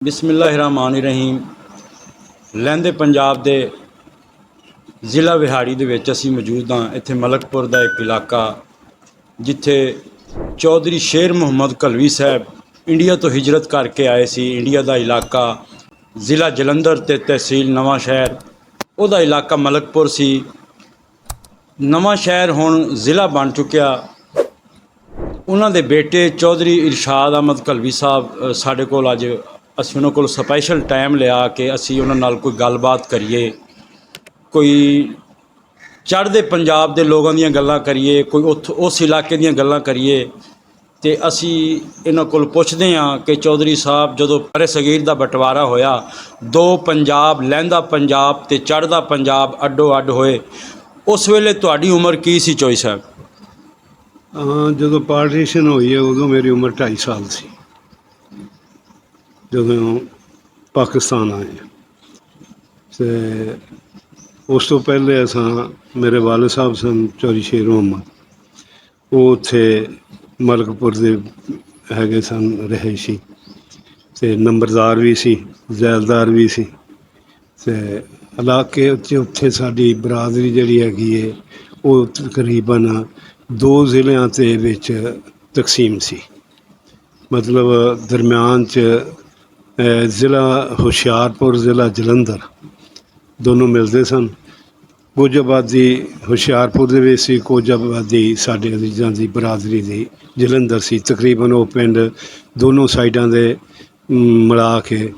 ਬਿਸਮਿਲ੍ਲਾਹਿਰਰਹਿਮਾਨਿਰਰਹੀਮ। ਲਹਿੰਦੇ ਪੰਜਾਬ ਦੇ ਜ਼ਿਲ੍ਹਾ ਵਿਹਾੜੀ ਦੇ ਵਿੱਚ ਅਸੀਂ ਮੌਜੂਦ ਹਾਂ। ਇੱਥੇ ਮਲਕਪੁਰ ਦਾ ਇੱਕ ਇਲਾਕਾ ਜਿੱਥੇ ਚੌਧਰੀ ਸ਼ੇਰ ਮੁਹੰਮਦ ਘਲਵੀ ਸਾਹਿਬ ਇੰਡੀਆ ਤੋਂ ਹਿਜਰਤ ਕਰਕੇ ਆਏ ਸੀ। ਇੰਡੀਆ ਦਾ ਇਲਾਕਾ ਜ਼ਿਲ੍ਹਾ ਜਲੰਧਰ ਅਤੇ ਤਹਿਸੀਲ ਨਵਾਂ ਸ਼ਹਿਰ, ਉਹਦਾ ਇਲਾਕਾ ਮਲਕਪੁਰ ਸੀ। ਨਵਾਂ ਸ਼ਹਿਰ ਹੁਣ ਜ਼ਿਲ੍ਹਾ ਬਣ ਚੁੱਕਿਆ। ਉਹਨਾਂ ਦੇ ਬੇਟੇ ਚੌਧਰੀ ਇਰਸ਼ਾਦ ਅਹਿਮਦ ਘਲਵੀ ਸਾਹਿਬ ਸਾਡੇ ਕੋਲ ਅੱਜ ਅਸੀਂ ਉਹਨਾਂ ਕੋਲ ਸਪੈਸ਼ਲ ਟਾਈਮ ਲਿਆ ਕਿ ਅਸੀਂ ਉਹਨਾਂ ਨਾਲ ਕੋਈ ਗੱਲਬਾਤ ਕਰੀਏ, ਕੋਈ ਚੜ੍ਹਦੇ ਪੰਜਾਬ ਦੇ ਲੋਕਾਂ ਦੀਆਂ ਗੱਲਾਂ ਕਰੀਏ, ਕੋਈ ਉਸ ਇਲਾਕੇ ਦੀਆਂ ਗੱਲਾਂ ਕਰੀਏ। ਅਤੇ ਅਸੀਂ ਇਹਨਾਂ ਕੋਲ ਪੁੱਛਦੇ ਹਾਂ ਕਿ ਚੌਧਰੀ ਸਾਹਿਬ, ਜਦੋਂ ਬਰੇ ਸਗੀਰ ਦਾ ਬਟਵਾਰਾ ਹੋਇਆ, ਦੋ ਪੰਜਾਬ, ਲਹਿੰਦਾ ਪੰਜਾਬ ਅਤੇ ਚੜ੍ਹਦਾ ਪੰਜਾਬ ਅੱਡੋ ਅੱਡ ਹੋਏ, ਉਸ ਵੇਲੇ ਤੁਹਾਡੀ ਉਮਰ ਕੀ ਸੀ ਚੌਧਰੀ ਸਾਹਿਬ? ਜਦੋਂ ਪਾਰਟੀਸ਼ਨ ਹੋਈ ਹੈ ਉਦੋਂ ਮੇਰੀ ਉਮਰ 2.5 ਸਾਲ ਸੀ, ਜਦੋਂ ਪਾਕਿਸਤਾਨ ਆਏ। ਅਤੇ ਉਸ ਤੋਂ ਪਹਿਲੇ ਮੇਰੇ ਵਾਲਿਦ ਸਾਹਿਬ ਸਨ ਚੌਧਰੀ ਸ਼ੇਰ ਮੁਹੰਮਦ, ਉਹ ਉੱਥੇ ਮਲਕਪੁਰ ਦੇ ਹੈਗੇ ਸਨ ਰਿਹਾਇਸ਼ੀ, ਅਤੇ ਨੰਬਰਦਾਰ ਵੀ ਸੀ, ਜ਼ੈਲਦਾਰ ਵੀ ਸੀ। ਅਤੇ ਇਲਾਕੇ ਉੱਥੇ ਸਾਡੀ ਬਰਾਦਰੀ ਜਿਹੜੀ ਹੈਗੀ ਹੈ ਉਹ ਤਕਰੀਬਨ 2 ਜ਼ਿਲ੍ਹਿਆਂ ਦੇ ਵਿੱਚ ਤਕਸੀਮ ਸੀ। ਮਤਲਬ ਦਰਮਿਆਨ 'ਚ ਜ਼ਿਲ੍ਹਾ ਹੁਸ਼ਿਆਰਪੁਰ, ਜ਼ਿਲ੍ਹਾ ਜਲੰਧਰ ਦੋਨੋਂ ਮਿਲਦੇ ਸਨ। ਕੁਝ ਆਬਾਦੀ ਹੁਸ਼ਿਆਰਪੁਰ ਦੇ ਵਿੱਚ ਸੀ, ਕੁਝ ਆਬਾਦੀ ਸਾਡੇ ਅਜ਼ੀਜ਼ਾਂ ਦੀ ਬਰਾਦਰੀ ਦੀ ਜਲੰਧਰ ਸੀ। ਤਕਰੀਬਨ ਉਹ ਪਿੰਡ ਦੋਨੋਂ ਸਾਈਡਾਂ ਦੇ ਮਿਲਾ ਕੇ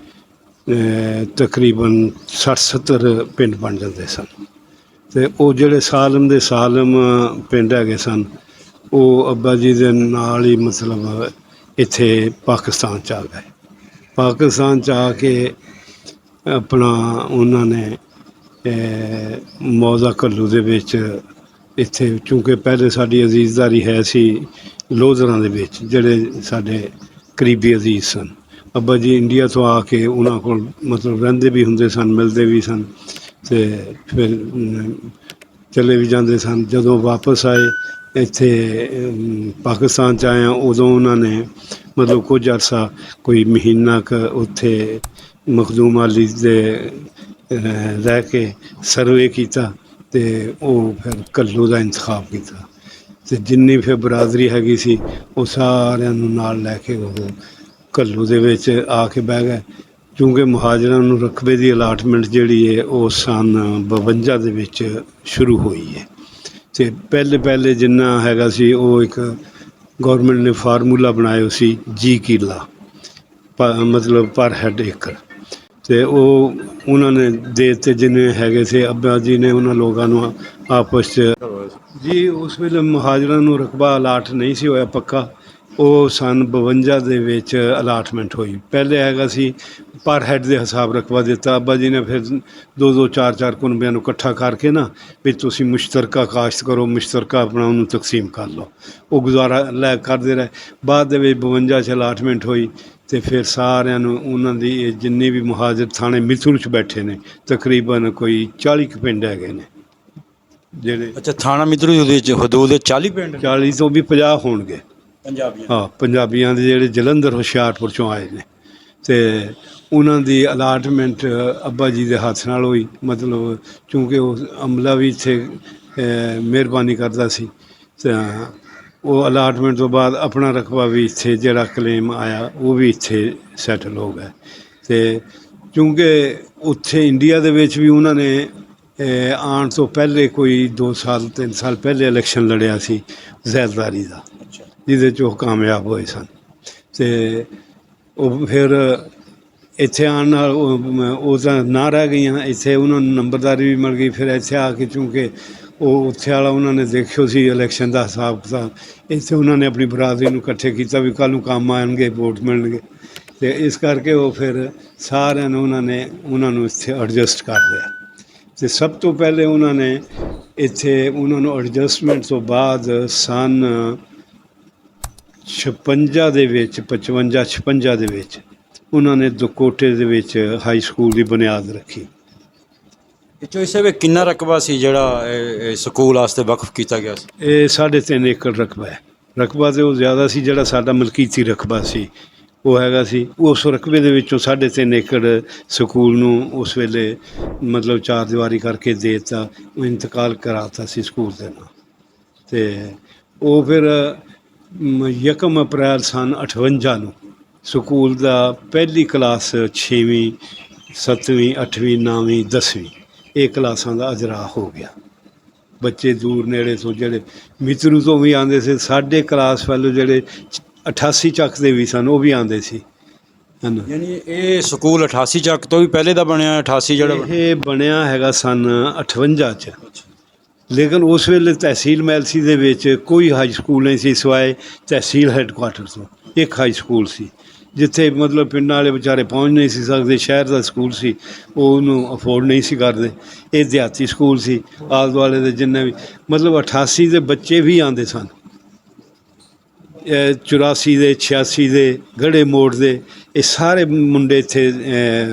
ਤਕਰੀਬਨ 60-70 ਪਿੰਡ ਬਣ ਜਾਂਦੇ ਸਨ। ਅਤੇ ਉਹ ਜਿਹੜੇ ਸਾਲਮ ਦੇ ਸਾਲਮ ਪਿੰਡ ਹੈਗੇ ਸਨ, ਉਹ ਅੱਬਾ ਜੀ ਦੇ ਨਾਲ ਹੀ ਮਤਲਬ ਇੱਥੇ ਪਾਕਿਸਤਾਨ 'ਚ ਆ ਗਏ। ਪਾਕਿਸਤਾਨ 'ਚ ਆ ਕੇ ਆਪਣਾ ਉਹਨਾਂ ਨੇ ਮੌਜ਼ਾ ਘੱਲੂ ਦੇ ਵਿੱਚ ਇੱਥੇ, ਚੂँਕਿ ਪਹਿਲੇ ਸਾਡੀ ਅਜ਼ੀਜ਼ਦਾਰੀ ਹੈ ਸੀ ਲੋਧਰਾਂ ਦੇ ਵਿੱਚ, ਜਿਹੜੇ ਸਾਡੇ ਕਰੀਬੀ ਅਜ਼ੀਜ਼ ਸਨ। ਅੱਬਾ ਜੀ ਇੰਡੀਆ ਤੋਂ ਆ ਕੇ ਉਹਨਾਂ ਕੋਲ ਮਤਲਬ ਰਹਿੰਦੇ ਵੀ ਹੁੰਦੇ ਸਨ, ਮਿਲਦੇ ਵੀ ਸਨ, ਅਤੇ ਫਿਰ ਚਲੇ ਵੀ ਜਾਂਦੇ ਸਨ। ਜਦੋਂ ਵਾਪਸ ਆਏ ਇੱਥੇ ਪਾਕਿਸਤਾਨ 'ਚ ਆਏ, ਉਦੋਂ ਉਹਨਾਂ ਨੇ ਮਤਲਬ ਕੁਝ ਅਰਸਾ, ਕੋਈ ਮਹੀਨਾ ਕੁ ਉੱਥੇ ਮਖਦੂਮ ਅਲੀ ਦੇ ਰਹਿ ਕੇ ਸਰਵੇ ਕੀਤਾ, ਅਤੇ ਉਹ ਫਿਰ ਘੱਲੂ ਦਾ ਇੰਤਖਾਬ ਕੀਤਾ। ਅਤੇ ਜਿੰਨੀ ਫਿਰ ਬਰਾਦਰੀ ਹੈਗੀ ਸੀ ਉਹ ਸਾਰਿਆਂ ਨੂੰ ਨਾਲ ਲੈ ਕੇ ਉਹ ਘੱਲੂ ਦੇ ਵਿੱਚ ਆ ਕੇ ਬਹਿ ਗਏ। ਕਿਉਂਕਿ ਮੁਹਾਜਰਾਂ ਨੂੰ ਰਕਬੇ ਦੀ ਅਲਾਟਮੈਂਟ ਜਿਹੜੀ ਹੈ ਉਹ ਸਨ 52 ਦੇ ਵਿੱਚ ਸ਼ੁਰੂ ਹੋਈ ਹੈ। ਅਤੇ ਪਹਿਲੇ ਜਿੰਨਾ ਹੈਗਾ ਸੀ ਉਹ ਇੱਕ ਗੌਰਮੈਂਟ ਨੇ ਫਾਰਮੂਲਾ ਬਣਾਇਆ ਸੀ, ਜੀ ਕਿੱਲਾ ਮਤਲਬ ਪਰ ਹੈਡ ਏਕੜ, ਅਤੇ ਉਹ ਉਹਨਾਂ ਨੇ ਦੇ ਦਿੱਤੇ ਜਿੰਨੇ ਹੈਗੇ ਸੀ। ਅੱਬਾ ਜੀ ਨੇ ਉਹਨਾਂ ਲੋਕਾਂ ਨੂੰ ਆਪਸ 'ਚ ਜੀ, ਉਸ ਵੇਲੇ ਮੁਹਾਜਰਾਂ ਨੂੰ ਰਕਬਾ ਅਲਾਟ ਨਹੀਂ ਸੀ ਹੋਇਆ ਪੱਕਾ, ਉਹ ਸਨ 52 ਦੇ ਵਿੱਚ ਅਲਾਟਮੈਂਟ ਹੋਈ। ਪਹਿਲੇ ਹੈਗਾ ਸੀ ਪਰ ਹੈਡ ਦੇ ਹਿਸਾਬ ਰਕਬਾ ਦਿੱਤਾ। ਅੱਬਾ ਜੀ ਨੇ ਫਿਰ 2-2 4-4 ਕੁਨਬਿਆਂ ਨੂੰ ਇਕੱਠਾ ਕਰਕੇ ਨਾ ਵੀ ਤੁਸੀਂ ਮੁਸ਼ਤਰਕਾ ਕਾਸ਼ਤ ਕਰੋ, ਮੁਸ਼ਤਰਕਾ ਆਪਣਾ ਉਹਨੂੰ ਤਕਸੀਮ ਕਰ ਲਓ। ਉਹ ਗੁਜ਼ਾਰਾ ਲੈ ਕਰਦੇ ਰਹੇ। ਬਾਅਦ ਦੇ ਵਿੱਚ 52 'ਚ ਅਲਾਟਮੈਂਟ ਹੋਈ, ਅਤੇ ਫਿਰ ਸਾਰਿਆਂ ਨੂੰ ਉਹਨਾਂ ਦੀ ਜਿੰਨੇ ਵੀ ਮੁਹਾਜਰ ਥਾਣੇ ਮਿਸਰ 'ਚ ਬੈਠੇ ਨੇ, ਤਕਰੀਬਨ ਕੋਈ 40 ਕੁ ਪਿੰਡ ਹੈਗੇ ਨੇ ਜਿਹੜੇ। ਅੱਛਾ, ਥਾਣਾ ਮਿੱਤਰੂ ਉਹਦੇ ਵਿੱਚ ਹਦੂਦ 40 ਪਿੰਡ, 40 ਤੋਂ ਵੀ 50 ਹੋਣਗੇ ਪੰਜਾਬੀਆਂ। ਹਾਂ, ਪੰਜਾਬੀਆਂ ਦੇ ਜਿਹੜੇ ਜਲੰਧਰ ਹੁਸ਼ਿਆਰਪੁਰ 'ਚੋਂ ਆਏ ਨੇ, ਅਤੇ ਉਹਨਾਂ ਦੀ ਅਲਾਟਮੈਂਟ ਅੱਬਾ ਜੀ ਦੇ ਹੱਥ ਨਾਲ ਹੋਈ। ਮਤਲਬ ਕਿਉਂਕਿ ਉਹ ਅਮਲਾ ਵੀ ਇੱਥੇ ਮਿਹਰਬਾਨੀ ਕਰਦਾ ਸੀ, ਤਾਂ ਉਹ ਅਲਾਟਮੈਂਟ ਤੋਂ ਬਾਅਦ ਆਪਣਾ ਰਕਬਾ ਵੀ ਇੱਥੇ ਜਿਹੜਾ ਕਲੇਮ ਆਇਆ ਉਹ ਵੀ ਇੱਥੇ ਸੈਟਲ ਹੋ ਗਿਆ। ਅਤੇ ਕਿਉਂਕਿ ਉੱਥੇ ਇੰਡੀਆ ਦੇ ਵਿੱਚ ਵੀ ਉਹਨਾਂ ਨੇ ਆਉਣ ਤੋਂ ਪਹਿਲੇ ਕੋਈ 2 ਸਾਲ 3 ਸਾਲ ਪਹਿਲੇ ਇਲੈਕਸ਼ਨ ਲੜਿਆ ਸੀ ਜ਼ੈਲਦਾਰੀ ਦਾ, ਜਿਹਦੇ 'ਚ ਉਹ ਕਾਮਯਾਬ ਹੋਏ ਸਨ। ਅਤੇ ਉਹ ਫਿਰ ਇੱਥੇ ਆਉਣ ਨਾਲ ਉਹ ਤਾਂ ਨਾ ਰਹਿ ਗਈਆਂ, ਇੱਥੇ ਉਹਨਾਂ ਨੂੰ ਨੰਬਰਦਾਰੀ ਵੀ ਮਿਲ ਗਈ। ਫਿਰ ਇੱਥੇ ਆ ਕੇ ਚੂँਕਿ ਉਹ ਉੱਥੇ ਵਾਲਾ ਉਹਨਾਂ ਨੇ ਦੇਖਿਓ ਸੀ ਇਲੈਕਸ਼ਨ ਦਾ ਹਿਸਾਬ ਕਿਤਾਬ, ਇੱਥੇ ਉਹਨਾਂ ਨੇ ਆਪਣੀ ਬਰਾਦਰੀ ਨੂੰ ਇਕੱਠੇ ਕੀਤਾ ਵੀ ਕੱਲ੍ਹ ਨੂੰ ਕੰਮ ਆਉਣਗੇ, ਵੋਟ ਮਿਲਣਗੇ। ਅਤੇ ਇਸ ਕਰਕੇ ਉਹ ਫਿਰ ਸਾਰਿਆਂ ਨੂੰ ਉਹਨਾਂ ਨੂੰ ਇੱਥੇ ਐਡਜਸਟ ਕਰ ਲਿਆ। ਅਤੇ ਸਭ ਤੋਂ ਪਹਿਲੇ ਉਹਨਾਂ ਨੇ ਇੱਥੇ ਉਹਨਾਂ ਨੂੰ ਐਡਜਸਟਮੈਂਟ ਤੋਂ ਬਾਅਦ ਸਨ 56 ਦੇ ਵਿੱਚ, 55-56 ਦੇ ਵਿੱਚ ਉਹਨਾਂ ਨੇ ਦੁਕੋਟੇ ਦੇ ਵਿੱਚ ਹਾਈ ਸਕੂਲ ਦੀ ਬੁਨਿਆਦ ਰੱਖੀ। ਚੌਧਰੀ ਸਾਹਿਬ, ਕਿੰਨਾ ਰਕਬਾ ਸੀ ਜਿਹੜਾ ਸਕੂਲ ਵਾਸਤੇ ਵਕਫ ਕੀਤਾ ਗਿਆ ਸੀ? ਇਹ 3.5 ਏਕੜ ਰਕਬਾ ਹੈ। ਰਕਬਾ ਤਾਂ ਉਹ ਜ਼ਿਆਦਾ ਸੀ ਜਿਹੜਾ ਸਾਡਾ ਮਲਕੀਤੀ ਰਕਬਾ ਸੀ, ਉਹ ਹੈਗਾ ਸੀ। ਉਸ ਰਕਬੇ ਦੇ ਵਿੱਚੋਂ 3.5 ਏਕੜ ਸਕੂਲ ਨੂੰ ਉਸ ਵੇਲੇ ਮਤਲਬ ਚਾਰ ਦੀਵਾਰੀ ਕਰਕੇ ਦੇ ਦਿੱਤਾ, ਉਹ ਇੰਤਕਾਲ ਕਰਾਤਾ ਸੀ ਸਕੂਲ ਦੇ ਨਾਲ। ਅਤੇ ਉਹ ਫਿਰ 1 ਅਪ੍ਰੈਲ ਸੰਨ 58 ਨੂੰ ਸਕੂਲ ਦਾ ਪਹਿਲੀ ਕਲਾਸ 6ਵੀਂ 7ਵੀਂ 8ਵੀਂ 9ਵੀਂ 10ਵੀਂ ਇਹ ਕਲਾਸਾਂ ਦਾ ਅਜਰਾ ਹੋ ਗਿਆ। ਬੱਚੇ ਦੂਰ ਨੇੜੇ ਤੋਂ ਜਿਹੜੇ ਮਿੱਤਰੂ ਤੋਂ ਵੀ ਆਉਂਦੇ ਸੀ, ਸਾਡੇ ਕਲਾਸ ਫੈਲੋ ਜਿਹੜੇ 88 ਚੱਕ ਦੇ ਵੀ ਸਨ, ਉਹ ਵੀ ਆਉਂਦੇ ਸੀ ਹਨ। ਯਾਨੀ ਇਹ ਸਕੂਲ 88 ਚੱਕ ਤੋਂ ਵੀ ਪਹਿਲੇ ਦਾ ਬਣਿਆ? 88 ਜਿਹੜਾ ਇਹ ਬਣਿਆ ਹੈਗਾ ਸੰਨ 58 'ਚ, ਲੇਕਿਨ ਉਸ ਵੇਲੇ ਤਹਿਸੀਲ ਮੈਲਸੀ ਦੇ ਵਿੱਚ ਕੋਈ ਹਾਈ ਸਕੂਲ ਨਹੀਂ ਸੀ ਸਿਵਾਏ ਤਹਿਸੀਲ ਹੈੱਡਕੁਆਟਰ ਤੋਂ ਇੱਕ ਹਾਈ ਸਕੂਲ ਸੀ, ਜਿੱਥੇ ਮਤਲਬ ਪਿੰਡਾਂ ਵਾਲੇ ਵਿਚਾਰੇ ਪਹੁੰਚ ਨਹੀਂ ਸੀ ਸਕਦੇ। ਸ਼ਹਿਰ ਦਾ ਸਕੂਲ ਸੀ, ਉਹ ਉਹਨੂੰ ਅਫੋਰਡ ਨਹੀਂ ਸੀ ਕਰਦੇ। ਇਹ ਦਿਹਾਤੀ ਸਕੂਲ ਸੀ, ਆਲੇ ਦੁਆਲੇ ਦੇ ਜਿੰਨੇ ਵੀ ਮਤਲਬ 88 ਦੇ ਬੱਚੇ ਵੀ ਆਉਂਦੇ ਸਨ, 84 ਦੇ 86 ਦੇ ਗੜੇ ਮੋੜ ਦੇ, ਇਹ ਸਾਰੇ ਮੁੰਡੇ ਇੱਥੇ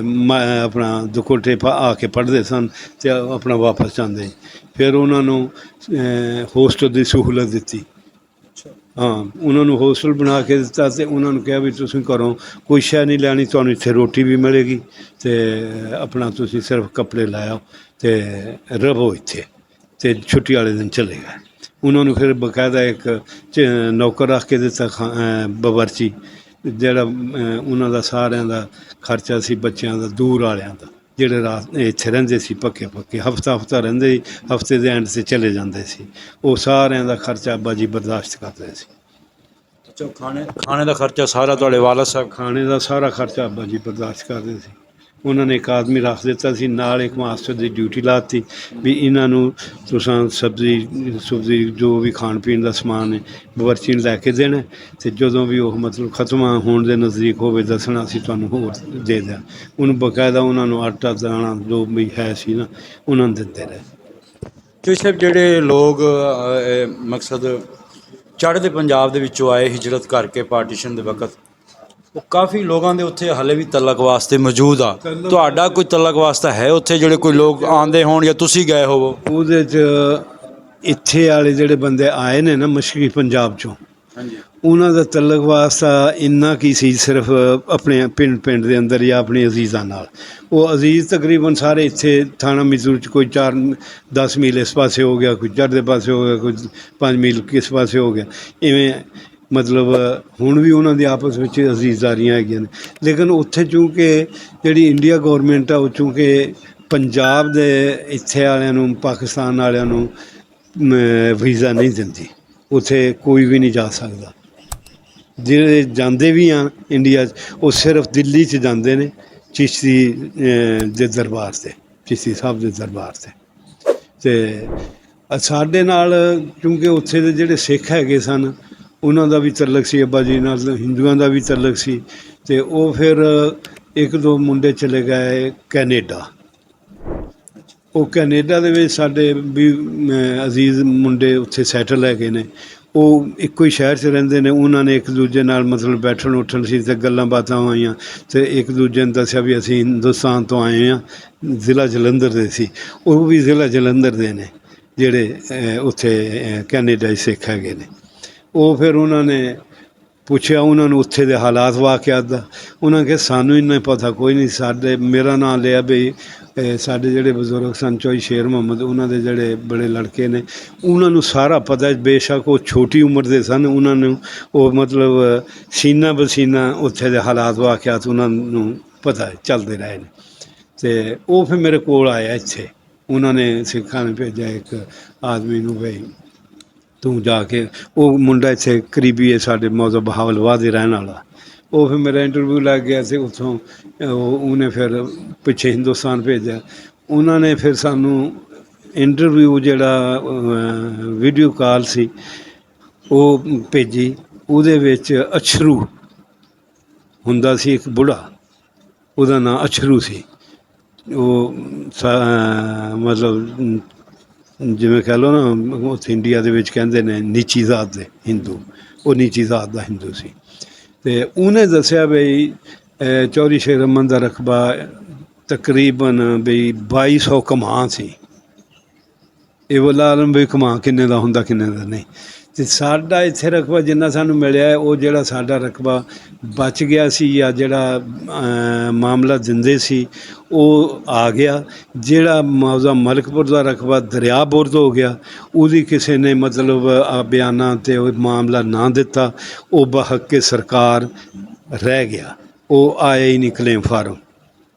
ਆਪਣਾ ਦੁਕੋਟੇ ਆ ਕੇ ਪੜ੍ਹਦੇ ਸਨ ਅਤੇ ਆਪਣਾ ਵਾਪਸ ਜਾਂਦੇ। ਫਿਰ ਉਹਨਾਂ ਨੂੰ ਹੋਸਟਲ ਦੀ ਸਹੂਲਤ ਦਿੱਤੀ। ਹਾਂ, ਉਹਨਾਂ ਨੂੰ ਹੋਸਟਲ ਬਣਾ ਕੇ ਦਿੱਤਾ ਅਤੇ ਉਹਨਾਂ ਨੂੰ ਕਿਹਾ ਵੀ ਤੁਸੀਂ ਘਰੋਂ ਕੋਈ ਸ਼ੈ ਨਹੀਂ ਲੈਣੀ, ਤੁਹਾਨੂੰ ਇੱਥੇ ਰੋਟੀ ਵੀ ਮਿਲੇਗੀ ਅਤੇ ਆਪਣਾ ਤੁਸੀਂ ਸਿਰਫ ਕੱਪੜੇ ਲਾਇਓ ਅਤੇ ਰਹੋ ਇੱਥੇ, ਅਤੇ ਛੁੱਟੀ ਵਾਲੇ ਦਿਨ ਚਲੇ ਗਏ। ਉਹਨਾਂ ਨੂੰ ਫਿਰ ਬਾਕਾਇਦਾ ਇੱਕ ਨੌਕਰ ਰੱਖ ਕੇ ਦਿੱਤਾ, ਬਾਵਰਚੀ, ਜਿਹੜਾ ਉਹਨਾਂ ਦਾ ਸਾਰਿਆਂ ਦਾ ਖਰਚਾ ਸੀ, ਬੱਚਿਆਂ ਦਾ, ਦੂਰ ਵਾਲਿਆਂ ਦਾ, ਜਿਹੜੇ ਰਾਤ ਇੱਥੇ ਰਹਿੰਦੇ ਸੀ ਪੱਕੇ ਹਫਤਾ ਰਹਿੰਦੇ ਸੀ, ਹਫਤੇ ਦੇ ਐਂਡ 'ਤੇ ਚਲੇ ਜਾਂਦੇ ਸੀ। ਉਹ ਸਾਰਿਆਂ ਦਾ ਖਰਚਾ ਅੱਬਾ ਜੀ ਬਰਦਾਸ਼ਤ ਕਰਦੇ ਸੀ। ਅੱਛਾ, ਖਾਣੇ ਦਾ ਖਰਚਾ ਸਾਰਾ ਤੁਹਾਡੇ ਵਾਲਦ ਸਾਹਿਬ? ਖਾਣੇ ਦਾ ਸਾਰਾ ਖਰਚਾ ਅੱਬਾ ਜੀ ਬਰਦਾਸ਼ਤ ਕਰਦੇ ਸੀ। ਉਹਨਾਂ ਨੇ ਇੱਕ ਆਦਮੀ ਰੱਖ ਦਿੱਤਾ ਸੀ ਨਾਲ, ਇੱਕ ਮਾਸਟਰ ਦੀ ਡਿਊਟੀ ਲਾ ਦਿੱਤੀ ਵੀ ਇਹਨਾਂ ਨੂੰ ਤੁਸੀਂ ਸਬਜ਼ੀ ਜੋ ਵੀ ਖਾਣ ਪੀਣ ਦਾ ਸਮਾਨ ਹੈ ਬਾਵਰਚੀ ਨੂੰ ਲੈ ਕੇ ਦੇਣਾ, ਅਤੇ ਜਦੋਂ ਵੀ ਉਹ ਮਤਲਬ ਖਤਮ ਹੋਣ ਦੇ ਨਜ਼ਦੀਕ ਹੋਵੇ ਦੱਸਣਾ, ਅਸੀਂ ਤੁਹਾਨੂੰ ਹੋਰ ਦੇ ਦਿਆਂ। ਉਹਨੂੰ ਬਾਕਾਇਦਾ ਉਹਨਾਂ ਨੂੰ ਆਟਾ ਦਾਣਾ ਜੋ ਵੀ ਹੈ ਸੀ ਨਾ, ਉਹਨਾਂ ਨੂੰ ਦਿੰਦੇ ਰਹੇ। ਚੌਧਰੀ ਸਾਹਿਬ, ਜਿਹੜੇ ਲੋਕ ਮਕਸਦ ਚੜ੍ਹਦੇ ਪੰਜਾਬ ਦੇ ਵਿੱਚੋਂ ਆਏ ਹਿਜਰਤ ਕਰਕੇ ਪਾਰਟੀਸ਼ਨ ਦੇ ਵਕਤ, ਉਹ ਕਾਫੀ ਲੋਕਾਂ ਦੇ ਉੱਥੇ ਹਾਲੇ ਵੀ ਤਲਕ ਵਾਸਤੇ ਮੌਜੂਦ ਆ। ਤੁਹਾਡਾ ਕੋਈ ਤਲਕ ਵਾਸਤਾ ਹੈ ਉੱਥੇ, ਜਿਹੜੇ ਕੋਈ ਲੋਕ ਆਉਂਦੇ ਹੋਣ ਜਾਂ ਤੁਸੀਂ ਗਏ ਹੋਵੋ? ਉਹਦੇ 'ਚ ਇੱਥੇ ਵਾਲੇ ਜਿਹੜੇ ਬੰਦੇ ਆਏ ਨੇ ਨਾ ਮਸ਼ਰਕੀ ਪੰਜਾਬ 'ਚੋਂ, ਹਾਂਜੀ, ਉਹਨਾਂ ਦਾ ਤਲਕ ਵਾਸਤਾ ਇੰਨਾ ਕੀ ਸੀ, ਸਿਰਫ ਆਪਣੇ ਪਿੰਡ ਦੇ ਅੰਦਰ ਜਾਂ ਆਪਣੇ ਅਜ਼ੀਜ਼ਾਂ ਨਾਲ। ਉਹ ਅਜ਼ੀਜ਼ ਤਕਰੀਬਨ ਸਾਰੇ ਇੱਥੇ ਥਾਣਾ ਮਿਜ਼ੂਰ 'ਚ ਕੋਈ 4-10 ਮੀਲ ਇਸ ਪਾਸੇ ਹੋ ਗਿਆ, ਕੋਈ ਚੜ੍ਹਦੇ ਪਾਸੇ ਹੋ ਗਿਆ, ਕੋਈ 5 ਮੀਲ ਕਿਸ ਪਾਸੇ ਹੋ ਗਿਆ। ਇਵੇਂ ਮਤਲਬ ਹੁਣ ਵੀ ਉਹਨਾਂ ਦੀ ਆਪਸ ਵਿੱਚ ਅਜ਼ੀਜ਼ਾਰੀਆਂ ਹੈਗੀਆਂ ਨੇ। ਲੇਕਿਨ ਉੱਥੇ ਚੂੰਕਿ ਜਿਹੜੀ ਇੰਡੀਆ ਗੌਰਮੈਂਟ ਆ, ਉਹ ਚੂੰਕਿ ਪੰਜਾਬ ਦੇ ਇੱਥੇ ਵਾਲਿਆਂ ਨੂੰ, ਪਾਕਿਸਤਾਨ ਵਾਲਿਆਂ ਨੂੰ ਵੀਜ਼ਾ ਨਹੀਂ ਦਿੰਦੀ, ਉੱਥੇ ਕੋਈ ਵੀ ਨਹੀਂ ਜਾ ਸਕਦਾ। ਜਿਹੜੇ ਜਾਂਦੇ ਵੀ ਆ ਇੰਡੀਆ 'ਚ, ਉਹ ਸਿਰਫ ਦਿੱਲੀ 'ਚ ਜਾਂਦੇ ਨੇ ਚਿਸ਼ਤੀ ਦੇ ਦਰਬਾਰ 'ਤੇ, ਚਿਸ਼ਤੀ ਸਾਹਿਬ ਦੇ ਦਰਬਾਰ 'ਤੇ। ਅਤੇ ਸਾਡੇ ਨਾਲ ਕਿਉਂਕਿ ਉੱਥੇ ਦੇ ਜਿਹੜੇ ਸਿੱਖ ਹੈਗੇ ਸਨ, ਉਹਨਾਂ ਦਾ ਵੀ ਤਲਕ ਸੀ ਅੱਬਾ ਜੀ ਨਾਲ, ਹਿੰਦੂਆਂ ਦਾ ਵੀ ਤਲਕ ਸੀ। ਅਤੇ ਉਹ ਫਿਰ 1-2 ਮੁੰਡੇ ਚਲੇ ਗਏ ਕੈਨੇਡਾ। ਉਹ ਕੈਨੇਡਾ ਦੇ ਵਿੱਚ ਸਾਡੇ ਵੀ ਅਜ਼ੀਜ਼ ਮੁੰਡੇ ਉੱਥੇ ਸੈਟਲ ਹੈਗੇ ਨੇ, ਉਹ ਇੱਕੋ ਹੀ ਸ਼ਹਿਰ 'ਚ ਰਹਿੰਦੇ ਨੇ। ਉਹਨਾਂ ਨੇ ਇੱਕ ਦੂਜੇ ਨਾਲ ਮਤਲਬ ਬੈਠਣ ਉੱਠਣ ਸੀ ਅਤੇ ਗੱਲਾਂ ਬਾਤਾਂ ਹੋਈਆਂ, ਅਤੇ ਇੱਕ ਦੂਜੇ ਨੂੰ ਦੱਸਿਆ ਵੀ ਅਸੀਂ ਹਿੰਦੁਸਤਾਨ ਤੋਂ ਆਏ ਹਾਂ, ਜ਼ਿਲ੍ਹਾ ਜਲੰਧਰ ਦੇ ਸੀ। ਉਹ ਵੀ ਜ਼ਿਲ੍ਹਾ ਜਲੰਧਰ ਦੇ ਨੇ ਜਿਹੜੇ ਉੱਥੇ ਕੈਨੇਡਾ 'ਚ ਸਿੱਖ ਹੈਗੇ ਨੇ। ਉਹ ਫਿਰ ਉਹਨਾਂ ਨੇ ਪੁੱਛਿਆ ਉਹਨਾਂ ਨੂੰ ਉੱਥੇ ਦੇ ਹਾਲਾਤ ਵਾਕਿਆਤ ਦਾ। ਉਹਨਾਂ ਕਿਹਾ ਸਾਨੂੰ ਇੰਨਾ ਪਤਾ ਕੋਈ ਨਹੀਂ। ਮੇਰਾ ਨਾਂ ਲਿਆ ਵੀ ਸਾਡੇ ਜਿਹੜੇ ਬਜ਼ੁਰਗ ਸਨ ਚੌਧਰੀ ਸ਼ੇਰ ਮੁਹੰਮਦ, ਉਹਨਾਂ ਦੇ ਜਿਹੜੇ ਬੜੇ ਲੜਕੇ ਨੇ, ਉਹਨਾਂ ਨੂੰ ਸਾਰਾ ਪਤਾ। ਬੇਸ਼ੱਕ ਉਹ ਛੋਟੀ ਉਮਰ ਦੇ ਸਨ, ਉਹਨਾਂ ਨੂੰ ਉਹ ਮਤਲਬ ਸੀਨਾ ਬਸੀਨਾ ਉੱਥੇ ਦੇ ਹਾਲਾਤ ਵਾਕਿਆਤ ਉਹਨਾਂ ਨੂੰ ਪਤਾ ਚੱਲਦੇ ਰਹੇ ਨੇ। ਅਤੇ ਉਹ ਫਿਰ ਮੇਰੇ ਕੋਲ ਆਇਆ ਇੱਥੇ। ਉਹਨਾਂ ਨੇ ਸਿੱਖਾਂ ਨੇ ਭੇਜਿਆ ਇੱਕ ਆਦਮੀ ਨੂੰ ਵੀ ਤੂੰ ਜਾ ਕੇ, ਉਹ ਮੁੰਡਾ ਇੱਥੇ ਕਰੀਬੀ ਹੈ ਸਾਡੇ ਮੌਜ਼ਾ ਬਹਾਵਲਵਾਦ ਦੇ ਰਹਿਣ ਵਾਲਾ। ਉਹ ਫਿਰ ਮੇਰਾ ਇੰਟਰਵਿਊ ਲੱਗ ਗਿਆ ਸੀ ਉੱਥੋਂ। ਉਹਨੇ ਫਿਰ ਪਿੱਛੇ ਹਿੰਦੁਸਤਾਨ ਭੇਜਿਆ। ਉਹਨਾਂ ਨੇ ਫਿਰ ਸਾਨੂੰ ਇੰਟਰਵਿਊ ਜਿਹੜਾ ਵੀਡੀਓ ਕਾਲ ਸੀ ਉਹ ਭੇਜੀ। ਉਹਦੇ ਵਿੱਚ ਅਛਰੂ ਹੁੰਦਾ ਸੀ, ਇੱਕ ਬੁੱਢਾ, ਉਹਦਾ ਨਾਂ ਅਛਰੂ ਸੀ। ਉਹ ਮਤਲਬ ਜਿਵੇਂ ਕਹਿ ਲਓ ਨਾ, ਉੱਥੇ ਇੰਡੀਆ ਦੇ ਵਿੱਚ ਕਹਿੰਦੇ ਨੇ ਨੀਚੀ ਜ਼ਾਤ ਦੇ ਹਿੰਦੂ, ਉਹ ਨੀਚੀ ਜ਼ਾਤ ਦਾ ਹਿੰਦੂ ਸੀ। ਅਤੇ ਉਹਨੇ ਦੱਸਿਆ ਬਈ ਚੌਧਰੀ ਸ਼ੇਰ ਮੁਹੰਮਦ ਦਾ ਰਕਬਾ ਤਕਰੀਬਨ ਬਈ 2200 ਕਮਾਂ ਸੀ। ਇਹ ਵਾਲਾ ਆਲਮ ਵੀ ਕਮਾਂ ਕਿੰਨੇ ਦਾ ਹੁੰਦਾ ਕਿੰਨੇ ਦਾ ਨਹੀਂ। ਤੇ ਸਾਡਾ ਇੱਥੇ ਰਕਬਾ ਜਿੰਨਾ ਸਾਨੂੰ ਮਿਲਿਆ ਹੈ, ਉਹ ਜਿਹੜਾ ਸਾਡਾ ਰਕਬਾ ਬਚ ਗਿਆ ਸੀ ਜਾਂ ਜਿਹੜਾ ਮਾਮਲਾ ਦਿੰਦੇ ਸੀ ਉਹ ਆ ਗਿਆ। ਜਿਹੜਾ ਮੌਜ਼ਾ ਮਲਕਪੁਰ ਦਾ ਰਕਬਾ ਦਰਿਆ ਬੁਰਦ ਹੋ ਗਿਆ, ਉਹਦੀ ਕਿਸੇ ਨੇ ਮਤਲਬ ਬਿਆਨਾਂ 'ਤੇ ਉਹ ਮਾਮਲਾ ਨਾ ਦਿੱਤਾ, ਉਹ ਬਹੱਕੇ ਸਰਕਾਰ ਰਹਿ ਗਿਆ, ਉਹ ਆਇਆ ਹੀ ਨਹੀਂ ਕਲੇਮ ਫਾਰਮ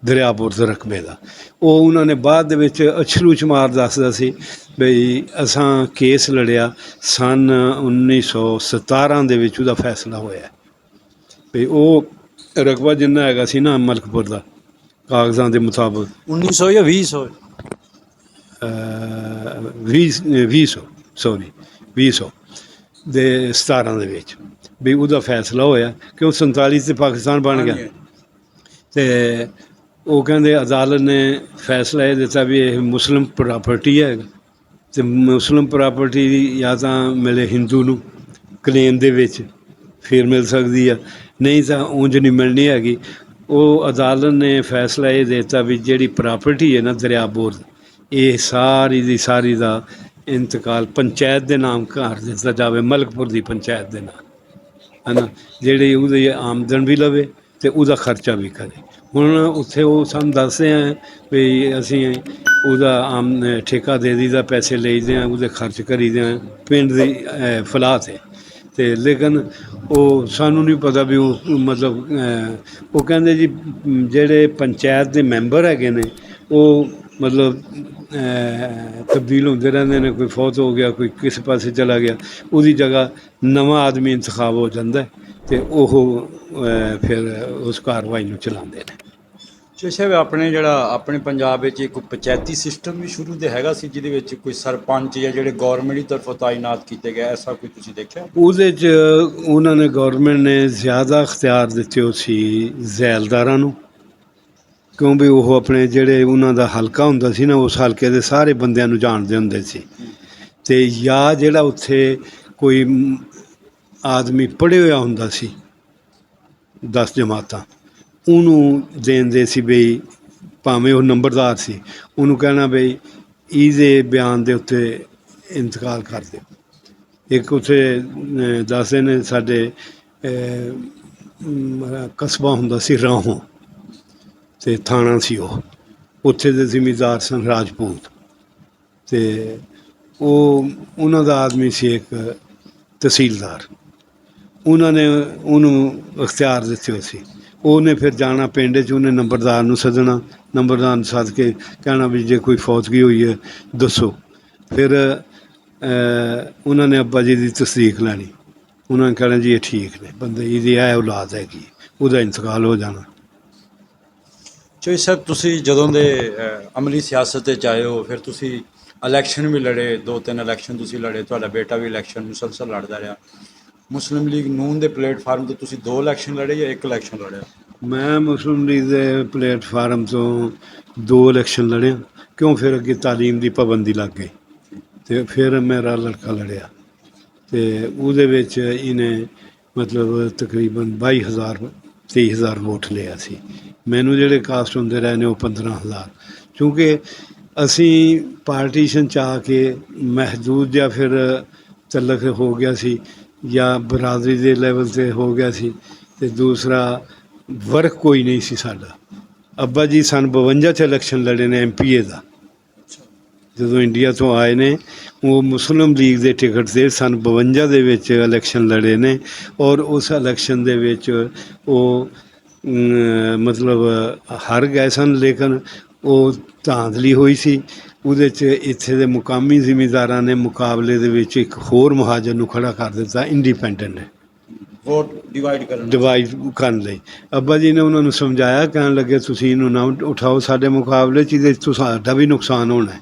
ਦਰਿਆ ਬੁਰਦ ਰਕਬੇ ਦਾ। ਉਹ ਉਹਨਾਂ ਨੇ ਬਾਅਦ ਦੇ ਵਿੱਚ ਅਛਰੂ ਸ਼ਮਾਰ ਦੱਸਦਾ ਸੀ ਬਈ ਅਸਾਂ ਕੇਸ ਲੜਿਆ ਸਨ 1917 ਦੇ ਵਿੱਚ ਉਹਦਾ ਫੈਸਲਾ ਹੋਇਆ ਵੀ ਉਹ ਰਕਬਾ ਜਿੰਨਾ ਹੈਗਾ ਸੀ ਨਾ ਮਲਕਪੁਰ ਦਾ ਕਾਗਜ਼ਾਂ ਦੇ ਮੁਤਾਬਕ 1900 ਜਾਂ 2000? 2000 ਦੇ 17 ਦੇ ਵਿੱਚ ਵੀ ਉਹਦਾ ਫੈਸਲਾ ਹੋਇਆ, ਕਿਉਂ 47 'ਤੇ ਪਾਕਿਸਤਾਨ ਬਣ ਗਿਆ। ਅਤੇ ਉਹ ਕਹਿੰਦੇ ਅਦਾਲਤ ਨੇ ਫੈਸਲਾ ਇਹ ਦਿੱਤਾ ਵੀ ਇਹ ਮੁਸਲਿਮ ਪ੍ਰਾਪਰਟੀ ਹੈ, ਅਤੇ ਮੁਸਲਿਮ ਪ੍ਰਾਪਰਟੀ ਜਾਂ ਤਾਂ ਮਿਲੇ ਹਿੰਦੂ ਨੂੰ ਕਲੇਮ ਦੇ ਵਿੱਚ ਫਿਰ ਮਿਲ ਸਕਦੀ ਆ, ਨਹੀਂ ਤਾਂ ਉਂਝ ਨਹੀਂ ਮਿਲਣੀ ਹੈਗੀ। ਉਹ ਅਦਾਲਤ ਨੇ ਫੈਸਲਾ ਇਹ ਦਿੱਤਾ ਵੀ ਜਿਹੜੀ ਪ੍ਰਾਪਰਟੀ ਹੈ ਨਾ ਦਰਿਆ ਬੁਰਦ, ਇਹ ਸਾਰੀ ਦੀ ਸਾਰੀ ਦਾ ਇੰਤਕਾਲ ਪੰਚਾਇਤ ਦੇ ਨਾਮ ਕਰ ਦਿੱਤਾ ਜਾਵੇ, ਮਲਕਪੁਰ ਦੀ ਪੰਚਾਇਤ ਦੇ ਨਾਮ, ਹੈ ਨਾ, ਜਿਹੜੀ ਉਹਦੀ ਆਮਦਨ ਵੀ ਲਵੇ ਅਤੇ ਉਹਦਾ ਖਰਚਾ ਵੀ ਕਰੇ। ਹੁਣ ਉੱਥੇ ਉਹ ਸਾਨੂੰ ਦੱਸਦੇ ਆ ਵੀ ਅਸੀਂ ਉਹਦਾ ਠੇਕਾ ਦੇ ਦਈਦਾ, ਪੈਸੇ ਲਈਦੇ ਹਾਂ, ਉਹਦੇ ਖਰਚ ਕਰੀਦੇ ਹਾਂ ਪਿੰਡ ਦੀ ਫਲਾਹ 'ਤੇ। ਅਤੇ ਲੇਕਿਨ ਉਹ ਸਾਨੂੰ ਨਹੀਂ ਪਤਾ ਵੀ ਉਹ ਮਤਲਬ ਉਹ ਕਹਿੰਦੇ ਜੀ ਜਿਹੜੇ ਪੰਚਾਇਤ ਦੇ ਮੈਂਬਰ ਹੈਗੇ ਨੇ ਉਹ ਮਤਲਬ ਤਬਦੀਲ ਹੁੰਦੇ ਰਹਿੰਦੇ ਨੇ, ਕੋਈ ਫੌਤ ਹੋ ਗਿਆ, ਕੋਈ ਕਿਸੇ ਪਾਸੇ ਚਲਾ ਗਿਆ, ਉਹਦੀ ਜਗ੍ਹਾ ਨਵਾਂ ਆਦਮੀ ਇੰਤਖਾਬ ਹੋ ਜਾਂਦਾ ਅਤੇ ਉਹ ਫਿਰ ਉਸ ਕਾਰਵਾਈ ਨੂੰ ਚਲਾਉਂਦੇ ਨੇ। ਸਾਹਿਬ ਆਪਣੇ ਪੰਜਾਬ ਵਿੱਚ ਇੱਕ ਪੰਚਾਇਤੀ ਸਿਸਟਮ ਵੀ ਸ਼ੁਰੂ ਤੋਂ ਹੈਗਾ ਸੀ, ਜਿਹਦੇ ਵਿੱਚ ਕੋਈ ਸਰਪੰਚ ਜਾਂ ਜਿਹੜੇ ਗੌਰਮੈਂਟ ਦੀ ਤਰਫੋਂ ਤਾਇਨਾਤ ਕੀਤੇ ਗਏ, ਐਸਾ ਕੋਈ ਤੁਸੀਂ ਦੇਖਿਆ? ਉਹਦੇ 'ਚ ਉਹਨਾਂ ਨੇ ਗੌਰਮੈਂਟ ਨੇ ਜ਼ਿਆਦਾ ਅਖਤਿਆਰ ਦਿੱਤੇ ਉਹ ਸੀ ਜ਼ੈਲਦਾਰਾਂ ਨੂੰ, ਕਿਉਂ ਵੀ ਉਹ ਆਪਣੇ ਜਿਹੜੇ ਉਹਨਾਂ ਦਾ ਹਲਕਾ ਹੁੰਦਾ ਸੀ ਨਾ, ਉਸ ਹਲਕੇ ਦੇ ਸਾਰੇ ਬੰਦਿਆਂ ਨੂੰ ਜਾਣਦੇ ਹੁੰਦੇ ਸੀ। ਅਤੇ ਜਾਂ ਜਿਹੜਾ ਉੱਥੇ ਕੋਈ ਆਦਮੀ ਪੜ੍ਹਿਆ ਹੋਇਆ ਹੁੰਦਾ ਸੀ 10 ਜਮਾਤਾਂ, ਉਹਨੂੰ ਦੇਂਦੇ ਸੀ ਬਈ ਭਾਵੇਂ ਉਹ ਨੰਬਰਦਾਰ ਸੀ, ਉਹਨੂੰ ਕਹਿਣਾ ਬਈ ਇਹਦੇ ਬਿਆਨ ਦੇ ਉੱਤੇ ਇੰਤਕਾਲ ਕਰ ਦਿਓ। ਇੱਕ ਉੱਥੇ ਦੱਸਦੇ ਨੇ ਸਾਡੇ ਕਸਬਾ ਹੁੰਦਾ ਸੀ ਰਾਹੋਂ, ਅਤੇ ਥਾਣਾ ਸੀ ਉਹ, ਉੱਥੇ ਦੇ ਜ਼ਿਮੀਂਦਾਰ ਸਨ ਰਾਜਪੂਤ, ਅਤੇ ਉਹਨਾਂ ਦਾ ਆਦਮੀ ਸੀ ਇੱਕ ਤਹਿਸੀਲਦਾਰ। ਉਹਨਾਂ ਨੇ ਉਹਨੂੰ ਅਖਤਿਆਰ ਦਿੱਤੇ ਹੋਏ ਸੀ। ਉਹਨੇ ਫਿਰ ਜਾਣਾ ਪਿੰਡ 'ਚ, ਉਹਨੇ ਨੰਬਰਦਾਰ ਨੂੰ ਸੱਦਣਾ, ਨੰਬਰਦਾਰ ਨੂੰ ਸੱਦ ਕੇ ਕਹਿਣਾ ਵੀ ਜੇ ਕੋਈ ਫੌਤਗੀ ਹੋਈ ਹੈ ਦੱਸੋ। ਫਿਰ ਉਹਨਾਂ ਨੇ ਅੱਬਾ ਜੀ ਦੀ ਤਸਦੀਕ ਲੈਣੀ, ਉਹਨਾਂ ਨੇ ਕਹਿਣਾ ਜੀ ਇਹ ਠੀਕ ਨੇ ਬੰਦੇ, ਇਹਦੀ ਇਹ ਔਲਾਦ ਹੈਗੀ, ਉਹਦਾ ਇੰਤਕਾਲ ਹੋ ਜਾਣਾ। ਚੋਈ ਸਾਹਿਬ, ਤੁਸੀਂ ਜਦੋਂ ਦੇ ਅਮਲੀ ਸਿਆਸਤ 'ਚ ਆਏ ਹੋ, ਫਿਰ ਤੁਸੀਂ ਇਲੈਕਸ਼ਨ ਵੀ ਲੜੇ, 2-3 ਇਲੈਕਸ਼ਨ ਤੁਸੀਂ ਲੜੇ, ਤੁਹਾਡਾ ਬੇਟਾ ਵੀ ਇਲੈਕਸ਼ਨ ਮੁਸਲਸਲ ਲੜਦਾ ਰਿਹਾ। ਮੁਸਲਿਮ ਲੀਗ ਨੂਨ ਦੇ ਪਲੇਟਫਾਰਮ ਤੋਂ ਤੁਸੀਂ 2 ਇਲੈਕਸ਼ਨ ਲੜੇ ਜਾਂ 1 ਇਲੈਕਸ਼ਨ ਲੜਿਆ? ਮੈਂ ਮੁਸਲਿਮ ਲੀਗ ਦੇ ਪਲੇਟਫਾਰਮ ਤੋਂ 2 ਇਲੈਕਸ਼ਨ ਲੜਿਆ, ਕਿਉਂ ਫਿਰ ਅੱਗੇ ਤਾਲੀਮ ਦੀ ਪਾਬੰਦੀ ਲੱਗ ਗਈ, ਅਤੇ ਫਿਰ ਮੇਰਾ ਲੜਕਾ ਲੜਿਆ, ਅਤੇ ਉਹਦੇ ਵਿੱਚ ਇਹਨੇ ਮਤਲਬ ਤਕਰੀਬਨ 22,000-23,000 ਵੋਟ ਲਿਆ ਸੀ। ਮੈਨੂੰ ਜਿਹੜੇ ਕਾਸਟ ਹੁੰਦੇ ਰਹੇ ਨੇ ਉਹ 15,000, ਕਿਉਂਕਿ ਅਸੀਂ ਪਾਰਟੀਸ਼ਨ 'ਚ ਆ ਕੇ ਮਹਿਦੂਦ ਜਾਂ ਫਿਰ ਤਲਕ ਹੋ ਗਿਆ ਸੀ, ਜਾਂ ਬਰਾਦਰੀ ਦੇ ਲੈਵਲ 'ਤੇ ਹੋ ਗਿਆ ਸੀ, ਅਤੇ ਦੂਸਰਾ ਵਰਕ ਕੋਈ ਨਹੀਂ ਸੀ ਸਾਡਾ। ਅੱਬਾ ਜੀ ਸਨ 52 'ਚ ਇਲੈਕਸ਼ਨ ਲੜੇ ਨੇ MPA ਦਾ, ਜਦੋਂ ਇੰਡੀਆ ਤੋਂ ਆਏ ਨੇ ਉਹ ਮੁਸਲਿਮ ਲੀਗ ਦੇ ਟਿਕਟ 'ਤੇ ਸਨ 52 ਦੇ ਵਿੱਚ ਇਲੈਕਸ਼ਨ ਲੜੇ ਨੇ, ਔਰ ਉਸ ਇਲੈਕਸ਼ਨ ਦੇ ਵਿੱਚ ਉਹ ਮਤਲਬ ਹਾਰ ਗਏ ਸਨ, ਲੇਕਿਨ ਉਹ ਧਾਂਦਲੀ ਹੋਈ ਸੀ। ਉਹਦੇ 'ਚ ਇੱਥੇ ਦੇ ਮੁਕਾਮੀ ਜ਼ਿਮੀਂਦਾਰਾਂ ਨੇ ਮੁਕਾਬਲੇ ਦੇ ਵਿੱਚ ਇੱਕ ਹੋਰ ਮਹਾਜਨ ਨੂੰ ਖੜ੍ਹਾ ਕਰ ਦਿੱਤਾ, ਇੰਡੀਪੈਂਡੈਂਟ ਨੇ, ਵੋਟ ਡਿਵਾਈਡ ਕਰਨ ਲਈ। ਅੱਬਾ ਜੀ ਨੇ ਉਹਨਾਂ ਨੂੰ ਸਮਝਾਇਆ, ਕਹਿਣ ਲੱਗੇ ਤੁਸੀਂ ਇਹਨੂੰ ਨਾ ਉਠਾਓ ਸਾਡੇ ਮੁਕਾਬਲੇ 'ਚ, ਇਹਦੇ 'ਚ ਸਾਡਾ ਵੀ ਨੁਕਸਾਨ ਹੋਣਾ ਹੈ।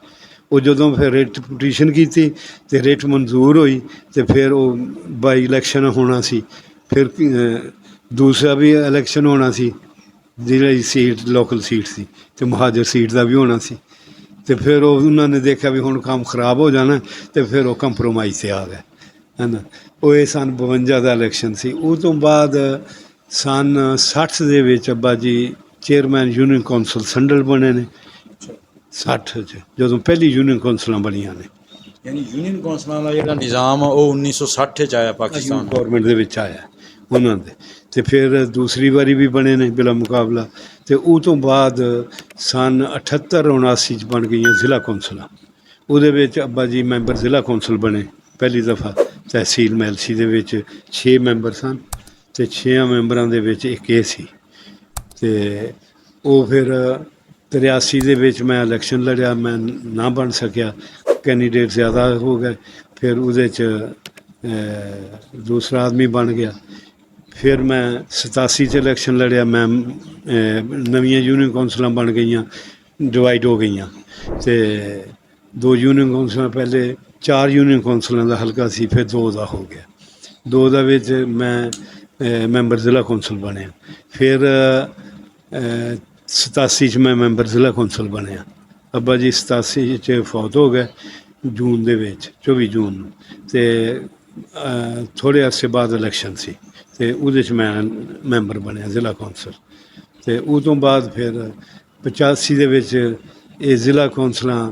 ਉਹ ਜਦੋਂ ਫਿਰ ਰਿਟ ਪਟੀਸ਼ਨ ਕੀਤੀ ਅਤੇ ਰਿਟ ਮਨਜ਼ੂਰ ਹੋਈ, ਅਤੇ ਫਿਰ ਉਹ ਬਾਈ ਇਲੈਕਸ਼ਨ ਹੋਣਾ ਸੀ, ਫਿਰ ਦੂਸਰਾ ਵੀ ਇਲੈਕਸ਼ਨ ਹੋਣਾ ਸੀ, ਜਿਹੜੀ ਸੀਟ ਲੋਕਲ ਸੀਟ ਸੀ, ਅਤੇ ਮਹਾਜਰ ਸੀਟ ਦਾ ਵੀ ਹੋਣਾ ਸੀ। ਅਤੇ ਫਿਰ ਉਹਨਾਂ ਨੇ ਦੇਖਿਆ ਵੀ ਹੁਣ ਕੰਮ ਖਰਾਬ ਹੋ ਜਾਣਾ, ਅਤੇ ਫਿਰ ਉਹ ਕੰਪਰੋਮਾਈਜ਼ 'ਤੇ ਆ ਗਏ, ਹੈ ਨਾ। ਉਹ ਇਹ ਸਨ 52 ਦਾ ਇਲੈਕਸ਼ਨ ਸੀ। ਉਹ ਤੋਂ ਬਾਅਦ ਸਨ 60 ਦੇ ਵਿੱਚ ਅੱਬਾ ਜੀ ਚੇਅਰਮੈਨ ਯੂਨੀਅਨ ਕੌਂਸਲ ਸੰਡਲ ਬਣੇ ਨੇ, 60 'ਚ ਜਦੋਂ ਪਹਿਲੀ ਯੂਨੀਅਨ ਕੌਂਸਲਾਂ ਬਣੀਆਂ ਨੇ। ਯਾਨੀ ਯੂਨੀਅਨ ਕੌਂਸਲਾਂ ਦਾ ਜਿਹੜਾ ਨਿਜ਼ਾਮ ਆ ਉਹ 1960 'ਚ ਆਇਆ ਪਾਕਿਸਤਾਨ। ਗੌਰਮੈਂਟ ਦੇ ਵਿੱਚ ਆਇਆ ਉਹਨਾਂ ਦੇ, ਤੇ ਫਿਰ ਦੂਸਰੀ ਵਾਰੀ ਵੀ ਬਣੇ ਨੇ ਬਿਲਾ ਮੁਕਾਬਲਾ। ਤੇ ਉਹ ਤੋਂ ਬਾਅਦ ਸਨ 78 79 'ਚ ਬਣ ਗਈਆਂ ਜ਼ਿਲ੍ਹਾ ਕੌਂਸਲਾਂ। ਉਹਦੇ ਵਿੱਚ ਅੱਬਾ ਜੀ ਮੈਂਬਰ ਜ਼ਿਲ੍ਹਾ ਕੌਂਸਲ ਬਣੇ ਪਹਿਲੀ ਦਫਾ। ਤਹਿਸੀਲ ਮੈਲਸੀ ਦੇ ਵਿੱਚ 6 ਮੈਂਬਰ ਸਨ ਤੇ 6 ਮੈਂਬਰਾਂ ਦੇ ਵਿੱਚ ਇੱਕ ਇਹ ਸੀ। ਤੇ ਉਹ ਫਿਰ 83 ਦੇ ਵਿੱਚ ਮੈਂ ਇਲੈਕਸ਼ਨ ਲੜਿਆ, ਮੈਂ ਨਾ ਬਣ ਸਕਿਆ, ਕੈਂਡੀਡੇਟ ਜ਼ਿਆਦਾ ਹੋ ਗਏ। ਫਿਰ ਉਹਦੇ 'ਚ ਦੂਸਰਾ ਆਦਮੀ ਬਣ ਗਿਆ। ਫਿਰ ਮੈਂ 87 'ਚ ਇਲੈਕਸ਼ਨ ਲੜਿਆ, ਮੈਂ ਨਵੀਆਂ ਯੂਨੀਅਨ ਕੌਂਸਲਾਂ ਬਣ ਗਈਆਂ, ਡਿਵਾਈਡ ਹੋ ਗਈਆਂ। ਤੇ 2 ਯੂਨੀਅਨ ਕੌਂਸਲਾਂ, ਪਹਿਲੇ 4 ਯੂਨੀਅਨ ਕੌਂਸਲਾਂ ਦਾ ਹਲਕਾ ਸੀ, ਫਿਰ 2 ਦਾ ਹੋ ਗਿਆ। 2 ਦਾ ਵਿੱਚ ਮੈਂ ਮੈਂਬਰ ਜ਼ਿਲ੍ਹਾ ਕੌਂਸਲ ਬਣਿਆ। ਫਿਰ 87 'ਚ ਮੈਂ ਮੈਂਬਰ ਜ਼ਿਲ੍ਹਾ ਕੌਂਸਲ ਬਣਿਆ। ਅੱਬਾ ਜੀ 87 'ਚ ਫੌਤ ਹੋ ਗਏ ਜੂਨ ਦੇ ਵਿੱਚ, 24 ਜੂਨ ਨੂੰ। ਤੇ ਥੋੜ੍ਹੇ ਅਰਸੇ ਬਾਅਦ ਇਲੈਕਸ਼ਨ ਸੀ ਤੇ ਉਹਦੇ 'ਚ ਮੈਂ ਮੈਂਬਰ ਬਣਿਆ ਜ਼ਿਲ੍ਹਾ ਕੌਂਸਲ। ਤੇ ਉਹ ਤੋਂ ਬਾਅਦ ਫਿਰ 85 ਦੇ ਵਿੱਚ ਇਹ ਜ਼ਿਲ੍ਹਾ ਕੌਂਸਲਾਂ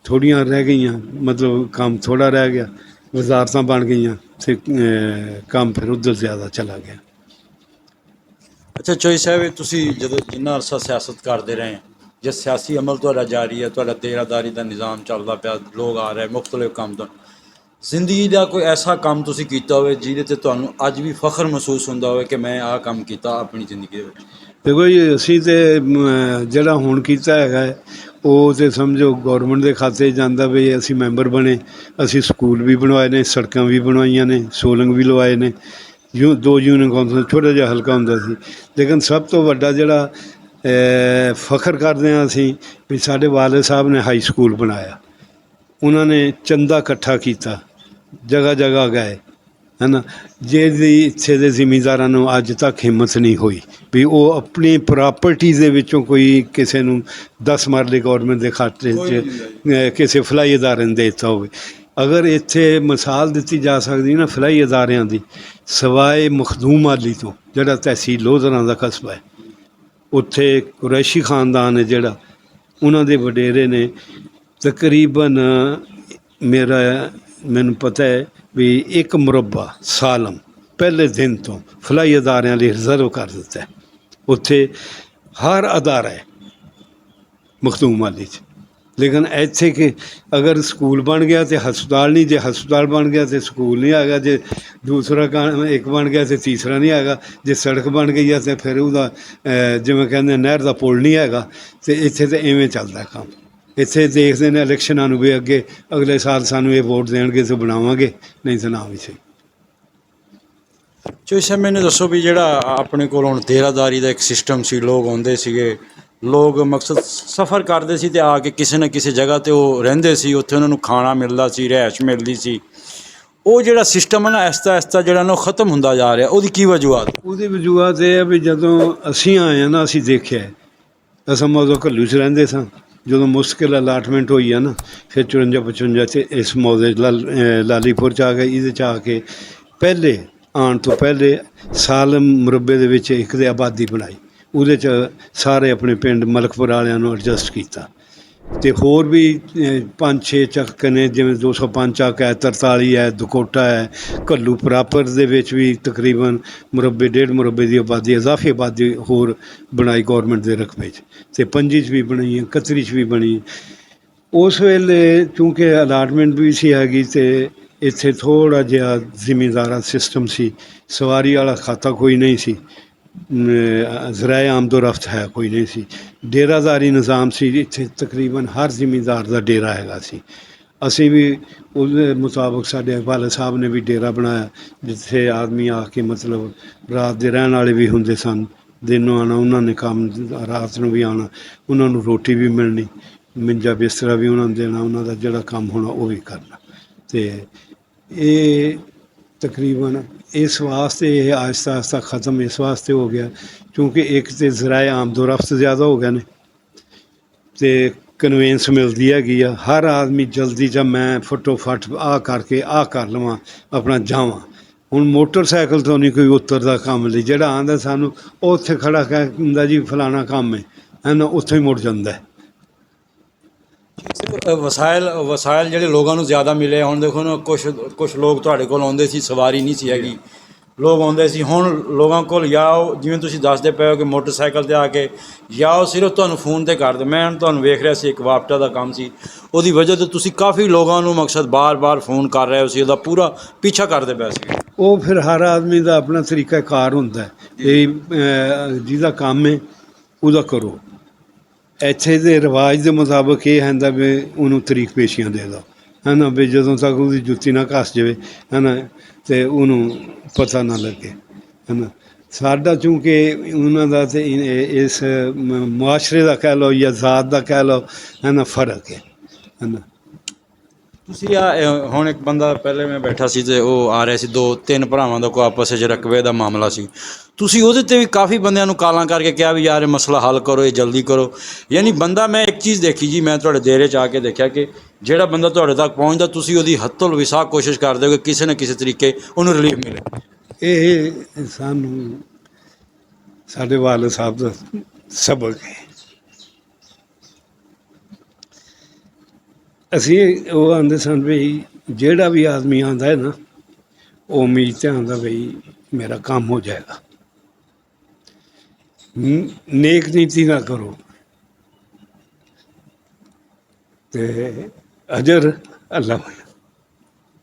ਥੋੜ੍ਹੀਆਂ ਰਹਿ ਗਈਆਂ, ਮਤਲਬ ਕੰਮ ਥੋੜ੍ਹਾ ਰਹਿ ਗਿਆ, ਵਜ਼ਾਰਤਾਂ ਬਣ ਗਈਆਂ ਤੇ ਕੰਮ ਫਿਰ ਉੱਧਰ ਜ਼ਿਆਦਾ ਚਲਾ ਗਿਆ। ਅੱਛਾ ਚੋਈ ਸਾਹਿਬ, ਇਹ ਤੁਸੀਂ ਜਦੋਂ ਜਿੰਨਾ ਅਰਸਾ ਸਿਆਸਤ ਕਰਦੇ ਰਹੇ, ਜੇ ਸਿਆਸੀ ਅਮਲ ਤੁਹਾਡਾ ਜਾਰੀ ਹੈ, ਤੁਹਾਡਾ ਡੇਰਾਦਾਰੀ ਦਾ ਨਿਜ਼ਾਮ ਚੱਲਦਾ ਪਿਆ, ਲੋਕ ਆ ਰਹੇ ਮੁਖਤਲਿਫ ਕੰਮ ਤੋਂ, ਜ਼ਿੰਦਗੀ ਦਾ ਕੋਈ ਐਸਾ ਕੰਮ ਤੁਸੀਂ ਕੀਤਾ ਹੋਵੇ ਜਿਹਦੇ 'ਤੇ ਤੁਹਾਨੂੰ ਅੱਜ ਵੀ ਫਖਰ ਮਹਿਸੂਸ ਹੁੰਦਾ ਹੋਵੇ ਕਿ ਮੈਂ ਆਹ ਕੰਮ ਕੀਤਾ ਆਪਣੀ ਜ਼ਿੰਦਗੀ ਦੇ ਵਿੱਚ? ਦੇਖੋ ਜੀ, ਅਸੀਂ ਤਾਂ ਜਿਹੜਾ ਹੁਣ ਕੀਤਾ ਹੈਗਾ ਉਹ ਤਾਂ ਸਮਝੋ ਗੌਰਮੈਂਟ ਦੇ ਖਾਤੇ 'ਚ ਜਾਂਦਾ ਵੀ ਅਸੀਂ ਮੈਂਬਰ ਬਣੇ। ਅਸੀਂ ਸਕੂਲ ਵੀ ਬਣਵਾਏ ਨੇ, ਸੜਕਾਂ ਵੀ ਬਣਵਾਈਆਂ ਨੇ, ਸੋਲੰਗ ਵੀ ਲਵਾਏ ਨੇ। 2 ਯੂਨੀਅਨ ਕੌਂਸਲ ਛੋਟਾ ਜਿਹਾ ਹਲਕਾ ਹੁੰਦਾ ਸੀ, ਲੇਕਿਨ ਸਭ ਤੋਂ ਵੱਡਾ ਜਿਹੜਾ ਫਖਰ ਕਰਦੇ ਹਾਂ ਅਸੀਂ ਵੀ ਸਾਡੇ ਵਾਲਿਦ ਸਾਹਿਬ ਨੇ ਹਾਈ ਸਕੂਲ ਬਣਾਇਆ। ਉਹਨਾਂ ਨੇ ਚੰਦਾ ਇਕੱਠਾ ਕੀਤਾ, ਜਗ੍ਹਾ ਜਗ੍ਹਾ ਗਏ, ਹੈ ਨਾ। ਜਿਹਦੀ ਇੱਥੇ ਦੇ ਜ਼ਿਮੀਂਦਾਰਾਂ ਨੂੰ ਅੱਜ ਤੱਕ ਹਿੰਮਤ ਨਹੀਂ ਹੋਈ ਵੀ ਉਹ ਆਪਣੀ ਪ੍ਰਾਪਰਟੀ ਦੇ ਵਿੱਚੋਂ ਕੋਈ ਕਿਸੇ ਨੂੰ 10 ਮਰਲੇ ਗੌਰਮੈਂਟ ਦੇ ਖਾਤੇ 'ਚ ਕਿਸੇ ਫਲਾਈ ਅਦਾਰੇ ਨੂੰ ਦੇ ਦਿੱਤਾ ਹੋਵੇ। ਅਗਰ ਇੱਥੇ ਮਿਸਾਲ ਦਿੱਤੀ ਜਾ ਸਕਦੀ ਨਾ ਫਲਾਈ ਅਦਾਰਿਆਂ ਦੀ, ਸਵਾਏ ਮਖਦੂਮ ਆਲੀ ਤੋਂ ਜਿਹੜਾ ਤਹਿਸੀਲ ਲੋਧਰਾਂ ਦਾ ਕਸਬਾ ਹੈ, ਉੱਥੇ ਕੁਰੈਸ਼ੀ ਖਾਨਦਾਨ ਹੈ ਜਿਹੜਾ, ਉਹਨਾਂ ਦੇ ਵਡੇਰੇ ਨੇ ਤਕਰੀਬਨ ਮੈਨੂੰ ਪਤਾ ਹੈ ਵੀ 1 ਮੁਰੱਬਾ ਸਾਲਮ ਪਹਿਲੇ ਦਿਨ ਤੋਂ ਫਲਾਈ ਅਦਾਰਿਆਂ ਲਈ ਰਿਜ਼ਰਵ ਕਰ ਦਿੱਤਾ ਹੈ। ਉੱਥੇ ਹਰ ਅਦਾਰਾ ਹੈ ਮਖਦੂਮ ਆਲੀ 'ਚ। ਲੇਕਿਨ ਇੱਥੇ ਕਿ ਅਗਰ ਸਕੂਲ ਬਣ ਗਿਆ ਤਾਂ ਹਸਪਤਾਲ ਨਹੀਂ, ਜੇ ਹਸਪਤਾਲ ਬਣ ਗਿਆ ਤਾਂ ਸਕੂਲ ਨਹੀਂ ਹੈਗਾ, ਜੇ ਦੂਸਰਾ ਇੱਕ ਬਣ ਗਿਆ ਤਾਂ ਤੀਸਰਾ ਨਹੀਂ ਹੈਗਾ, ਜੇ ਸੜਕ ਬਣ ਗਈ ਆ ਤਾਂ ਫਿਰ ਉਹਦਾ ਜਿਵੇਂ ਕਹਿੰਦੇ ਨਹਿਰ ਦਾ ਪੁਲ ਨਹੀਂ ਹੈਗਾ। ਅਤੇ ਇੱਥੇ ਤਾਂ ਇਵੇਂ ਚੱਲਦਾ ਕੰਮ। ਇੱਥੇ ਦੇਖਦੇ ਨੇ ਇਲੈਕਸ਼ਨਾਂ ਨੂੰ ਵੀ ਅੱਗੇ ਅਗਲੇ ਸਾਲ ਸਾਨੂੰ ਇਹ ਵੋਟ ਦੇਣਗੇ ਤਾਂ ਬਣਾਵਾਂਗੇ, ਨਹੀਂ ਤਾਂ ਨਾ ਵੀ ਸਹੀ। ਚੋਈ ਸਾਹਿਬ, ਮੈਨੂੰ ਦੱਸੋ ਵੀ ਜਿਹੜਾ ਆਪਣੇ ਕੋਲ ਹੁਣ ਡੇਰਾਦਾਰੀ ਦਾ ਇੱਕ ਸਿਸਟਮ ਸੀ, ਲੋਕ ਆਉਂਦੇ ਸੀਗੇ, ਲੋਕ ਮਕਸਦ ਸਫ਼ਰ ਕਰਦੇ ਸੀ ਅਤੇ ਆ ਕੇ ਕਿਸੇ ਨਾ ਕਿਸੇ ਜਗ੍ਹਾ 'ਤੇ ਉਹ ਰਹਿੰਦੇ ਸੀ, ਉੱਥੇ ਉਹਨਾਂ ਨੂੰ ਖਾਣਾ ਮਿਲਦਾ ਸੀ, ਰਿਹਾਇਸ਼ ਮਿਲਦੀ ਸੀ। ਉਹ ਜਿਹੜਾ ਸਿਸਟਮ ਹੈ ਨਾ ਆਹਿਸਤਾ ਆਹਿਸਤਾ ਜਿਹੜਾ ਨਾ ਉਹ ਖ਼ਤਮ ਹੁੰਦਾ ਜਾ ਰਿਹਾ, ਉਹਦੀ ਕੀ ਵਜੂਹਾਤ? ਉਹਦੀ ਵਜੂਹਾਤ ਇਹ ਹੈ ਵੀ ਜਦੋਂ ਅਸੀਂ ਆਏ ਹਾਂ ਨਾ, ਅਸੀਂ ਦੇਖਿਆ ਅਸਾਂ ਉਦੋਂ ਘੱਲੂ 'ਚ ਰਹਿੰਦੇ ਸਾਂ। ਜਦੋਂ ਮੁਸ਼ਕਿਲ ਅਲਾਟਮੈਂਟ ਹੋਈ ਆ ਨਾ, ਫਿਰ 54 55 'ਚ ਇਸ ਮੌਦੇ ਲਾਲੀਪੁਰ 'ਚ ਆ ਗਏ। ਇਹਦੇ 'ਚ ਆ ਕੇ ਪਹਿਲੇ ਆਉਣ ਤੋਂ ਪਹਿਲੇ ਸਾਲ ਮੁਰੱਬੇ ਦੇ ਵਿੱਚ ਇੱਕ ਦੇ ਆਬਾਦੀ ਬਣਾਈ, ਉਹਦੇ 'ਚ ਸਾਰੇ ਆਪਣੇ ਪਿੰਡ ਮਲਕਪੁਰ ਵਾਲਿਆਂ ਨੂੰ ਐਡਜਸਟ ਕੀਤਾ। ਅਤੇ ਹੋਰ ਵੀ 5-6 ਚੱਕ ਨੇ, ਜਿਵੇਂ 205 ਚੱਕ ਹੈ, 43 ਹੈ, ਦਕੋਟਾ ਹੈ, ਘੱਲੂ ਪ੍ਰਾਪਰ ਦੇ ਵਿੱਚ ਵੀ ਤਕਰੀਬਨ ਮੁਰੱਬੇ 1.5 ਮੁਰੱਬੇ ਦੀ ਆਬਾਦੀ, ਇਜ਼ਾਫੀ ਆਬਾਦੀ ਹੋਰ ਬਣਾਈ ਗੌਰਮੈਂਟ ਦੇ ਰਕਬੇ 'ਚ। ਅਤੇ 5 'ਚ ਵੀ ਬਣੀ ਹੈ, 31 'ਚ ਵੀ ਬਣੀ। ਉਸ ਵੇਲੇ ਚੂੰਕਿ ਅਲਾਟਮੈਂਟ ਵੀ ਸੀ ਹੈਗੀ ਅਤੇ ਇੱਥੇ ਥੋੜ੍ਹਾ ਜਿਹਾ ਜ਼ਿਮੀਂਦਾਰਾ ਸਿਸਟਮ ਸੀ, ਸਵਾਰੀ ਵਾਲਾ ਖਾਤਾ ਕੋਈ ਨਹੀਂ ਸੀ, ਜ਼ਰਾਏ ਆਮਦੋਰਫਤ ਹੈ ਕੋਈ ਨਹੀਂ ਸੀ, ਡੇਰਾਦਾਰੀ ਨਿਜ਼ਾਮ ਸੀ। ਇੱਥੇ ਤਕਰੀਬਨ ਹਰ ਜ਼ਿਮੀਂਦਾਰ ਦਾ ਡੇਰਾ ਹੈਗਾ ਸੀ। ਅਸੀਂ ਵੀ ਉਹਦੇ ਮੁਤਾਬਕ ਸਾਡੇ ਵਾਲਿਦ ਸਾਹਿਬ ਨੇ ਵੀ ਡੇਰਾ ਬਣਾਇਆ, ਜਿੱਥੇ ਆਦਮੀ ਆ ਕੇ ਮਤਲਬ ਰਾਤ ਦੇ ਰਹਿਣ ਵਾਲੇ ਵੀ ਹੁੰਦੇ ਸਨ, ਦਿਨ ਨੂੰ ਆਉਣਾ ਉਹਨਾਂ ਨੇ ਕੰਮ, ਰਾਤ ਨੂੰ ਵੀ ਆਉਣਾ, ਉਹਨਾਂ ਨੂੰ ਰੋਟੀ ਵੀ ਮਿਲਣੀ, ਮੰਜਾ ਬਿਸਤਰਾ ਵੀ ਉਹਨਾਂ ਨੂੰ ਦੇਣਾ, ਉਹਨਾਂ ਦਾ ਜਿਹੜਾ ਕੰਮ ਹੋਣਾ ਉਹ ਵੀ ਕਰਨਾ। ਅਤੇ ਇਹ ਤਕਰੀਬਨ ਇਸ ਵਾਸਤੇ ਇਹ ਆਹਿਸਤਾ ਆਹਿਸਤਾ ਖ਼ਤਮ ਇਸ ਵਾਸਤੇ ਹੋ ਗਿਆ ਕਿਉਂਕਿ ਇੱਕ ਤਾਂ ਜ਼ਰਾਏ ਆਮਦੋਰਫਤ ਜ਼ਿਆਦਾ ਹੋ ਗਏ ਨੇ ਅਤੇ ਕਨਵੈਂਸ ਮਿਲਦੀ ਹੈਗੀ ਆ। ਹਰ ਆਦਮੀ ਜਲਦੀ ਜਾਂ ਮੈਂ ਫਟੋ ਫਟ ਆਹ ਕਰਕੇ ਆਹ ਕਰ ਲਵਾਂ, ਆਪਣਾ ਜਾਵਾਂ। ਹੁਣ ਮੋਟਰਸਾਈਕਲ ਤੋਂ ਨਹੀਂ ਕੋਈ ਉਤਰਦਾ ਕੰਮ ਲਈ, ਜਿਹੜਾ ਆਉਂਦਾ ਸਾਨੂੰ ਉਹ ਉੱਥੇ ਖੜਾ ਕਹਿ ਹੁੰਦਾ ਜੀ ਫਲਾਣਾ ਕੰਮ ਹੈ ਨਾ, ਉੱਥੇ ਹੀ ਮੁੜ ਜਾਂਦਾ। ਵਸਾਇਲ ਜਿਹੜੇ ਲੋਕਾਂ ਨੂੰ ਜ਼ਿਆਦਾ ਮਿਲੇ, ਹੁਣ ਦੇਖੋ ਨਾ ਕੁਛ ਲੋਕ ਤੁਹਾਡੇ ਕੋਲ ਆਉਂਦੇ ਸੀ, ਸਵਾਰੀ ਨਹੀਂ ਸੀ ਹੈਗੀ, ਲੋਕ ਆਉਂਦੇ ਸੀ। ਹੁਣ ਲੋਕਾਂ ਕੋਲ ਜਾਂ ਉਹ ਜਿਵੇਂ ਤੁਸੀਂ ਦੱਸਦੇ ਪਏ ਹੋ ਕਿ ਮੋਟਰਸਾਈਕਲ 'ਤੇ ਆ ਕੇ, ਜਾਂ ਉਹ ਸਿਰਫ ਤੁਹਾਨੂੰ ਫੋਨ 'ਤੇ ਕਰਦੇ। ਮੈਂ ਹੁਣ ਤੁਹਾਨੂੰ ਵੇਖ ਰਿਹਾ ਸੀ, ਇੱਕ ਵਾਪਟਾ ਦਾ ਕੰਮ ਸੀ, ਉਹਦੀ ਵਜ੍ਹਾ ਤੋਂ ਤੁਸੀਂ ਕਾਫੀ ਲੋਕਾਂ ਨੂੰ ਮਕਸਦ ਬਾਰ-ਬਾਰ ਫੋਨ ਕਰ ਰਹੇ ਹੋ ਸੀ, ਉਹਦਾ ਪੂਰਾ ਪਿੱਛਾ ਕਰਦੇ ਪਏ ਸੀ। ਉਹ ਫਿਰ ਹਰ ਆਦਮੀ ਦਾ ਆਪਣਾ ਤਰੀਕਾ ਕਾਰ ਹੁੰਦਾ ਇਹ ਜਿਹਦਾ ਕੰਮ ਹੈ ਉਹਦਾ ਕਰੋ। ਇੱਥੇ ਦੇ ਰਿਵਾਜ ਦੇ ਮੁਤਾਬਕ ਇਹ ਹੁੰਦਾ ਵੀ ਉਹਨੂੰ ਤਰੀਕ ਪੇਸ਼ੀਆਂ ਦੇ ਦਿਓ, ਹੈ ਨਾ, ਵੀ ਜਦੋਂ ਤੱਕ ਉਹਦੀ ਜੁੱਤੀ ਨਾ ਘਸ ਜਾਵੇ, ਹੈ ਨਾ, ਅਤੇ ਉਹਨੂੰ ਪਤਾ ਨਾ ਲੱਗੇ, ਹੈ ਨਾ। ਸਾਡਾ ਚੂੰਕਿ ਉਹਨਾਂ ਦਾ ਅਤੇ ਇਸ ਮੁਆਸ਼ਰੇ ਦਾ ਕਹਿ ਲਓ ਜਾਂ ਜ਼ਾਤ ਦਾ ਕਹਿ ਲਓ, ਹੈ ਨਾ, ਫਰਕ ਹੈ ਨਾ। ਤੁਸੀਂ ਹੁਣ ਇੱਕ ਬੰਦਾ, ਪਹਿਲੇ ਮੈਂ ਬੈਠਾ ਸੀ ਅਤੇ ਉਹ ਆ ਰਿਹਾ ਸੀ, 2-3 ਭਰਾਵਾਂ ਦਾ ਕੋਈ ਆਪਸ ਵਿੱਚ ਰਕਬੇ ਦਾ ਮਾਮਲਾ ਸੀ। ਤੁਸੀਂ ਉਹਦੇ 'ਤੇ ਵੀ ਕਾਫੀ ਬੰਦਿਆਂ ਨੂੰ ਕਾਲਾਂ ਕਰਕੇ ਕਿਹਾ ਵੀ ਯਾਰ ਇਹ ਮਸਲਾ ਹੱਲ ਕਰੋ, ਇਹ ਜਲਦੀ ਕਰੋ। ਯਾਨੀ ਬੰਦਾ, ਮੈਂ ਇੱਕ ਚੀਜ਼ ਦੇਖੀ ਜੀ, ਮੈਂ ਤੁਹਾਡੇ ਡੇਰੇ 'ਚ ਆ ਕੇ ਦੇਖਿਆ ਕਿ ਜਿਹੜਾ ਬੰਦਾ ਤੁਹਾਡੇ ਤੱਕ ਪਹੁੰਚਦਾ, ਤੁਸੀਂ ਉਹਦੀ ਹੱਥੋਂ ਵਿਸਾਖ ਕੋਸ਼ਿਸ਼ ਕਰਦੇ ਹੋ ਕਿ ਕਿਸੇ ਨਾ ਕਿਸੇ ਤਰੀਕੇ ਉਹਨੂੰ ਰਿਲੀਫ ਮਿਲੇ। ਇਹ ਸਾਨੂੰ ਸਾਡੇ ਵਾਲਿਦ ਸਾਹਿਬ ਦਾ ਸਬਕ ਹੈ। ਅਸੀਂ ਉਹ ਆਉਂਦੇ ਸਨ ਵੀ ਜਿਹੜਾ ਵੀ ਆਦਮੀ ਆਉਂਦਾ ਹੈ ਨਾ, ਉਹ ਉਮੀਦ 'ਤੇ ਆਉਂਦਾ ਬਈ ਮੇਰਾ ਕੰਮ ਹੋ ਜਾਏਗਾ। ਨੇਕ ਨੀਤੀ ਨਾ ਕਰੋ ਤੇ ਅਜਰ ਅੱਲਾ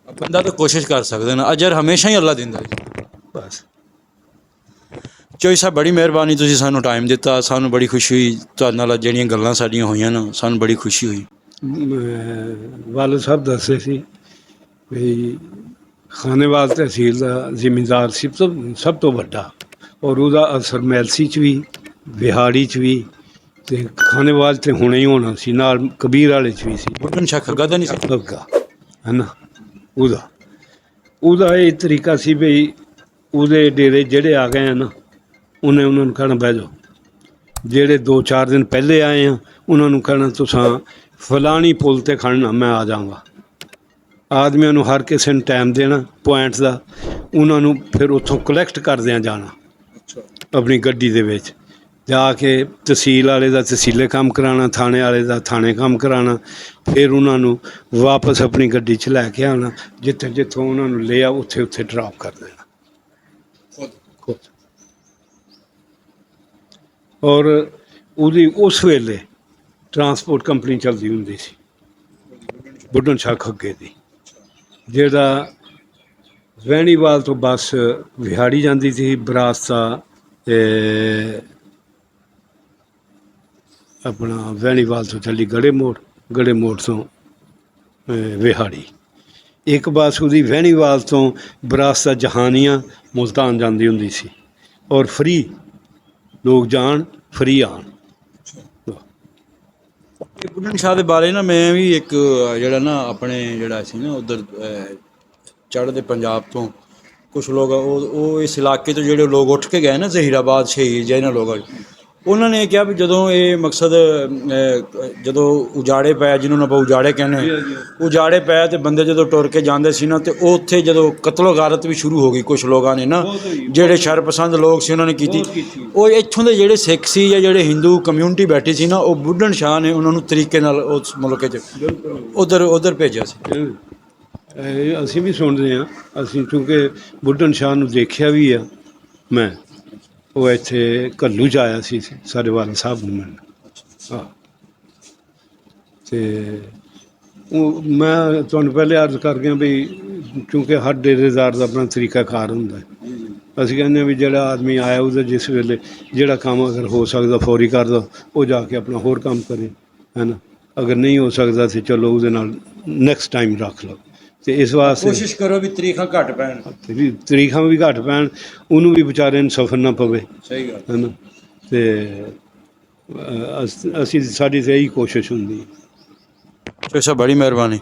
ਬੰਦਾ ਤਾਂ ਕੋਸ਼ਿਸ਼ ਕਰ ਸਕਦੇ ਨਾ, ਅਜਰ ਹਮੇਸ਼ਾ ਹੀ ਅੱਲਾ ਦਿੰਦਾ ਜੀ। ਬਸ। ਚੋਈ ਸਾਹਿਬ, ਬੜੀ ਮਿਹਰਬਾਨੀ, ਤੁਸੀਂ ਸਾਨੂੰ ਟਾਈਮ ਦਿੱਤਾ, ਸਾਨੂੰ ਬੜੀ ਖੁਸ਼ੀ ਹੋਈ ਤੁਹਾਡੇ ਨਾਲ ਜਿਹੜੀਆਂ ਗੱਲਾਂ ਸਾਡੀਆਂ ਹੋਈਆਂ ਨਾ, ਸਾਨੂੰ ਬੜੀ ਖੁਸ਼ੀ ਹੋਈ। ਵਾਲਿਦ ਸਾਹਿਬ ਦੱਸਦੇ ਸੀ ਵੀ ਖਾਨੇਵਾਲ ਤਹਿਸੀਲ ਦਾ ਜ਼ਿਮੀਂਦਾਰ ਸੀ ਸਭ ਤੋਂ ਵੱਡਾ, ਔਰ ਉਹਦਾ ਅਸਰ ਮੈਲਸੀ 'ਚ ਵੀ, ਵਿਹਾੜੀ 'ਚ ਵੀ, ਅਤੇ ਖਾਨੇਵਾਲ 'ਤੇ ਹੋਣਾ ਹੀ ਹੋਣਾ ਸੀ, ਨਾਲ ਕਬੀਰ ਵਾਲੇ 'ਚ ਵੀ ਸੀ। ਬੁੱਢਨ ਸ਼ਾਹ ਖੱਗਾ ਤਾਂ ਨਹੀਂ ਸੀ? ਖੱਗਾ, ਹੈ ਨਾ। ਉਹਦਾ ਇਹ ਤਰੀਕਾ ਸੀ ਵੀ ਉਹਦੇ ਡੇਰੇ ਜਿਹੜੇ ਆ ਗਏ ਆ ਨਾ, ਉਹਨੇ ਉਹਨਾਂ ਨੂੰ ਕਹਿਣਾ ਬਹਿ ਜਾਓ। ਜਿਹੜੇ 2-4 ਦਿਨ ਪਹਿਲੇ ਆਏ ਆ ਉਹਨਾਂ ਨੂੰ ਕਹਿਣਾ ਤੁਸੀਂ ਫਲਾਣੀ ਪੁਲ 'ਤੇ ਖੜ੍ਹਨਾ, ਮੈਂ ਆ ਜਾਵਾਂਗਾ। ਆਦਮੀਆਂ ਨੂੰ ਹਰ ਕਿਸੇ ਨੂੰ ਟਾਈਮ ਦੇਣਾ ਪੁਆਇੰਟ ਦਾ, ਉਹਨਾਂ ਨੂੰ ਫਿਰ ਉੱਥੋਂ ਕਲੈਕਟ ਕਰਦਿਆਂ ਜਾਣਾ ਆਪਣੀ ਗੱਡੀ ਦੇ ਵਿੱਚ, ਜਾ ਕੇ ਤਹਿਸੀਲ ਵਾਲੇ ਦਾ ਤਹਿਸੀਲੇ ਕੰਮ ਕਰਾਉਣਾ, ਥਾਣੇ ਵਾਲੇ ਦਾ ਥਾਣੇ ਕੰਮ ਕਰਾਉਣਾ, ਫਿਰ ਉਹਨਾਂ ਨੂੰ ਵਾਪਸ ਆਪਣੀ ਗੱਡੀ 'ਚ ਲੈ ਕੇ ਆਉਣਾ, ਜਿੱਥੋਂ ਉਹਨਾਂ ਨੂੰ ਲਿਆ ਉੱਥੇ ਡਰਾਪ ਕਰ ਦੇਣਾ ਖੁਦ। ਔਰ ਉਹਦੀ ਉਸ ਵੇਲੇ ਟਰਾਂਸਪੋਰਟ ਕੰਪਨੀ ਚੱਲਦੀ ਹੁੰਦੀ ਸੀ, ਬੁੱਢਨ ਸ਼ਾਹ ਖੱਗੇ ਦੀ, ਜਿਹੜਾ ਵਹਿਣੀਵਾਲ ਤੋਂ ਬੱਸ ਵਿਹਾੜੀ ਜਾਂਦੀ ਸੀ, ਬਰਾਸਤਾ ਆਪਣਾ ਵਹਿਣੀਵਾਲ ਤੋਂ ਚੱਲੀ ਗੜੇ ਮੋੜ ਤੋਂ ਵਿਹਾੜੀ। ਇੱਕ ਬੱਸ ਉਹਦੀ ਵਹਿਣੀਵਾਲ ਤੋਂ ਬਰਾਸਤਾ ਜਹਾਨੀਆਂ ਮੁਲਤਾਨ ਜਾਂਦੀ ਹੁੰਦੀ ਸੀ, ਔਰ ਫਰੀ ਲੋਕ ਜਾਣ, ਫਰੀ ਆਉਣ। ਬੁੱਢਨ ਸ਼ਾਹ ਦੇ ਬਾਰੇ ਨਾ ਮੈਂ ਵੀ ਇੱਕ ਜਿਹੜਾ ਨਾ ਆਪਣੇ ਜਿਹੜਾ ਸੀ ਨਾ ਉੱਧਰ ਚੜ੍ਹਦੇ ਪੰਜਾਬ ਤੋਂ ਕੁਛ ਲੋਕ ਉਹ ਇਸ ਇਲਾਕੇ ਤੋਂ ਜਿਹੜੇ ਲੋਕ ਉੱਠ ਕੇ ਗਏ ਨਾ, ਜ਼ਹੀਰਾਬਾਦ ਸ਼ਹੀਦ ਜਾਂ ਇਹਨਾਂ ਲੋਕਾਂ, ਉਹਨਾਂ ਨੇ ਕਿਹਾ ਵੀ ਜਦੋਂ ਇਹ ਮਕਸਦ ਜਦੋਂ ਉਜਾੜੇ ਪਏ, ਜਿਹਨੂੰ ਆਪਾਂ ਉਜਾੜੇ ਕਹਿੰਦੇ, ਉਜਾੜੇ ਪਏ ਅਤੇ ਬੰਦੇ ਜਦੋਂ ਟੁਰ ਕੇ ਜਾਂਦੇ ਸੀ ਨਾ, ਅਤੇ ਉਹ ਉੱਥੇ ਜਦੋਂ ਕਤਲੋ ਗਾਰਤ ਵੀ ਸ਼ੁਰੂ ਹੋ ਗਈ, ਕੁਛ ਲੋਕਾਂ ਨੇ ਨਾ, ਜਿਹੜੇ ਸ਼ਰਪਸੰਦ ਲੋਕ ਸੀ ਉਹਨਾਂ ਨੇ ਕੀਤੀ। ਉਹ ਇੱਥੋਂ ਦੇ ਜਿਹੜੇ ਸਿੱਖ ਸੀ ਜਾਂ ਜਿਹੜੇ ਹਿੰਦੂ ਕਮਿਊਨਿਟੀ ਬੈਠੀ ਸੀ ਨਾ, ਉਹ ਬੁੱਢਨ ਸ਼ਾਹ ਨੇ ਉਹਨਾਂ ਨੂੰ ਤਰੀਕੇ ਨਾਲ ਉਸ ਮੁਲਕ 'ਚ ਉੱਧਰ ਭੇਜਿਆ ਸੀ। ਅਸੀਂ ਵੀ ਸੁਣਦੇ ਹਾਂ, ਅਸੀਂ ਕਿਉਂਕਿ ਬੁੱਢਨ ਸ਼ਾਹ ਨੂੰ ਦੇਖਿਆ ਵੀ ਆ। ਮੈਂ ਉਹ ਇੱਥੇ ਘੱਲੂ 'ਚ ਆਇਆ ਸੀ ਸਾਡੇ ਵਾਲਿਦ ਸਾਹਿਬ ਨੂੰ ਮਿਲਣ। ਹਾਂ, ਅਤੇ ਉਹ ਮੈਂ ਤੁਹਾਨੂੰ ਪਹਿਲੇ ਅਰਜ਼ ਕਰ ਗਿਆ ਵੀ ਕਿਉਂਕਿ ਹਰ ਡੇਰੇਦਾਰ ਦਾ ਆਪਣਾ ਤਰੀਕਾ ਕਾਰ ਹੁੰਦਾ। ਅਸੀਂ ਕਹਿੰਦੇ ਹਾਂ ਵੀ ਜਿਹੜਾ ਆਦਮੀ ਆਇਆ ਉਹਦਾ ਜਿਸ ਵੇਲੇ ਜਿਹੜਾ ਕੰਮ ਅਗਰ ਹੋ ਸਕਦਾ ਫੌਰੀ ਕਰ ਦਿਓ, ਉਹ ਜਾ ਕੇ ਆਪਣਾ ਹੋਰ ਕੰਮ ਕਰੇ, ਹੈ ਨਾ। ਅਗਰ ਨਹੀਂ ਹੋ ਸਕਦਾ ਤਾਂ ਚਲੋ ਉਹਦੇ ਨਾਲ ਨੈਕਸਟ ਟਾਈਮ ਰੱਖ ਲਓ। ਅਤੇ ਇਸ ਵਾਸਤੇ ਕੋਸ਼ਿਸ਼ ਕਰੋ ਵੀ ਤਰੀਕਾਂ ਘੱਟ ਪੈਣ, ਤਰੀਕਾਂ ਵੀ ਘੱਟ ਪੈਣ, ਉਹਨੂੰ ਵੀ ਵਿਚਾਰੇ ਨੂੰ ਸਫਰ ਨਾ ਪਵੇ। ਸਹੀ ਗੱਲ ਹੈ ਨਾ। ਅਤੇ ਸਾਡੀ ਤਾਂ ਇਹੀ ਕੋਸ਼ਿਸ਼ ਹੁੰਦੀ ਹੈ। ਬੜੀ ਮਿਹਰਬਾਨੀ।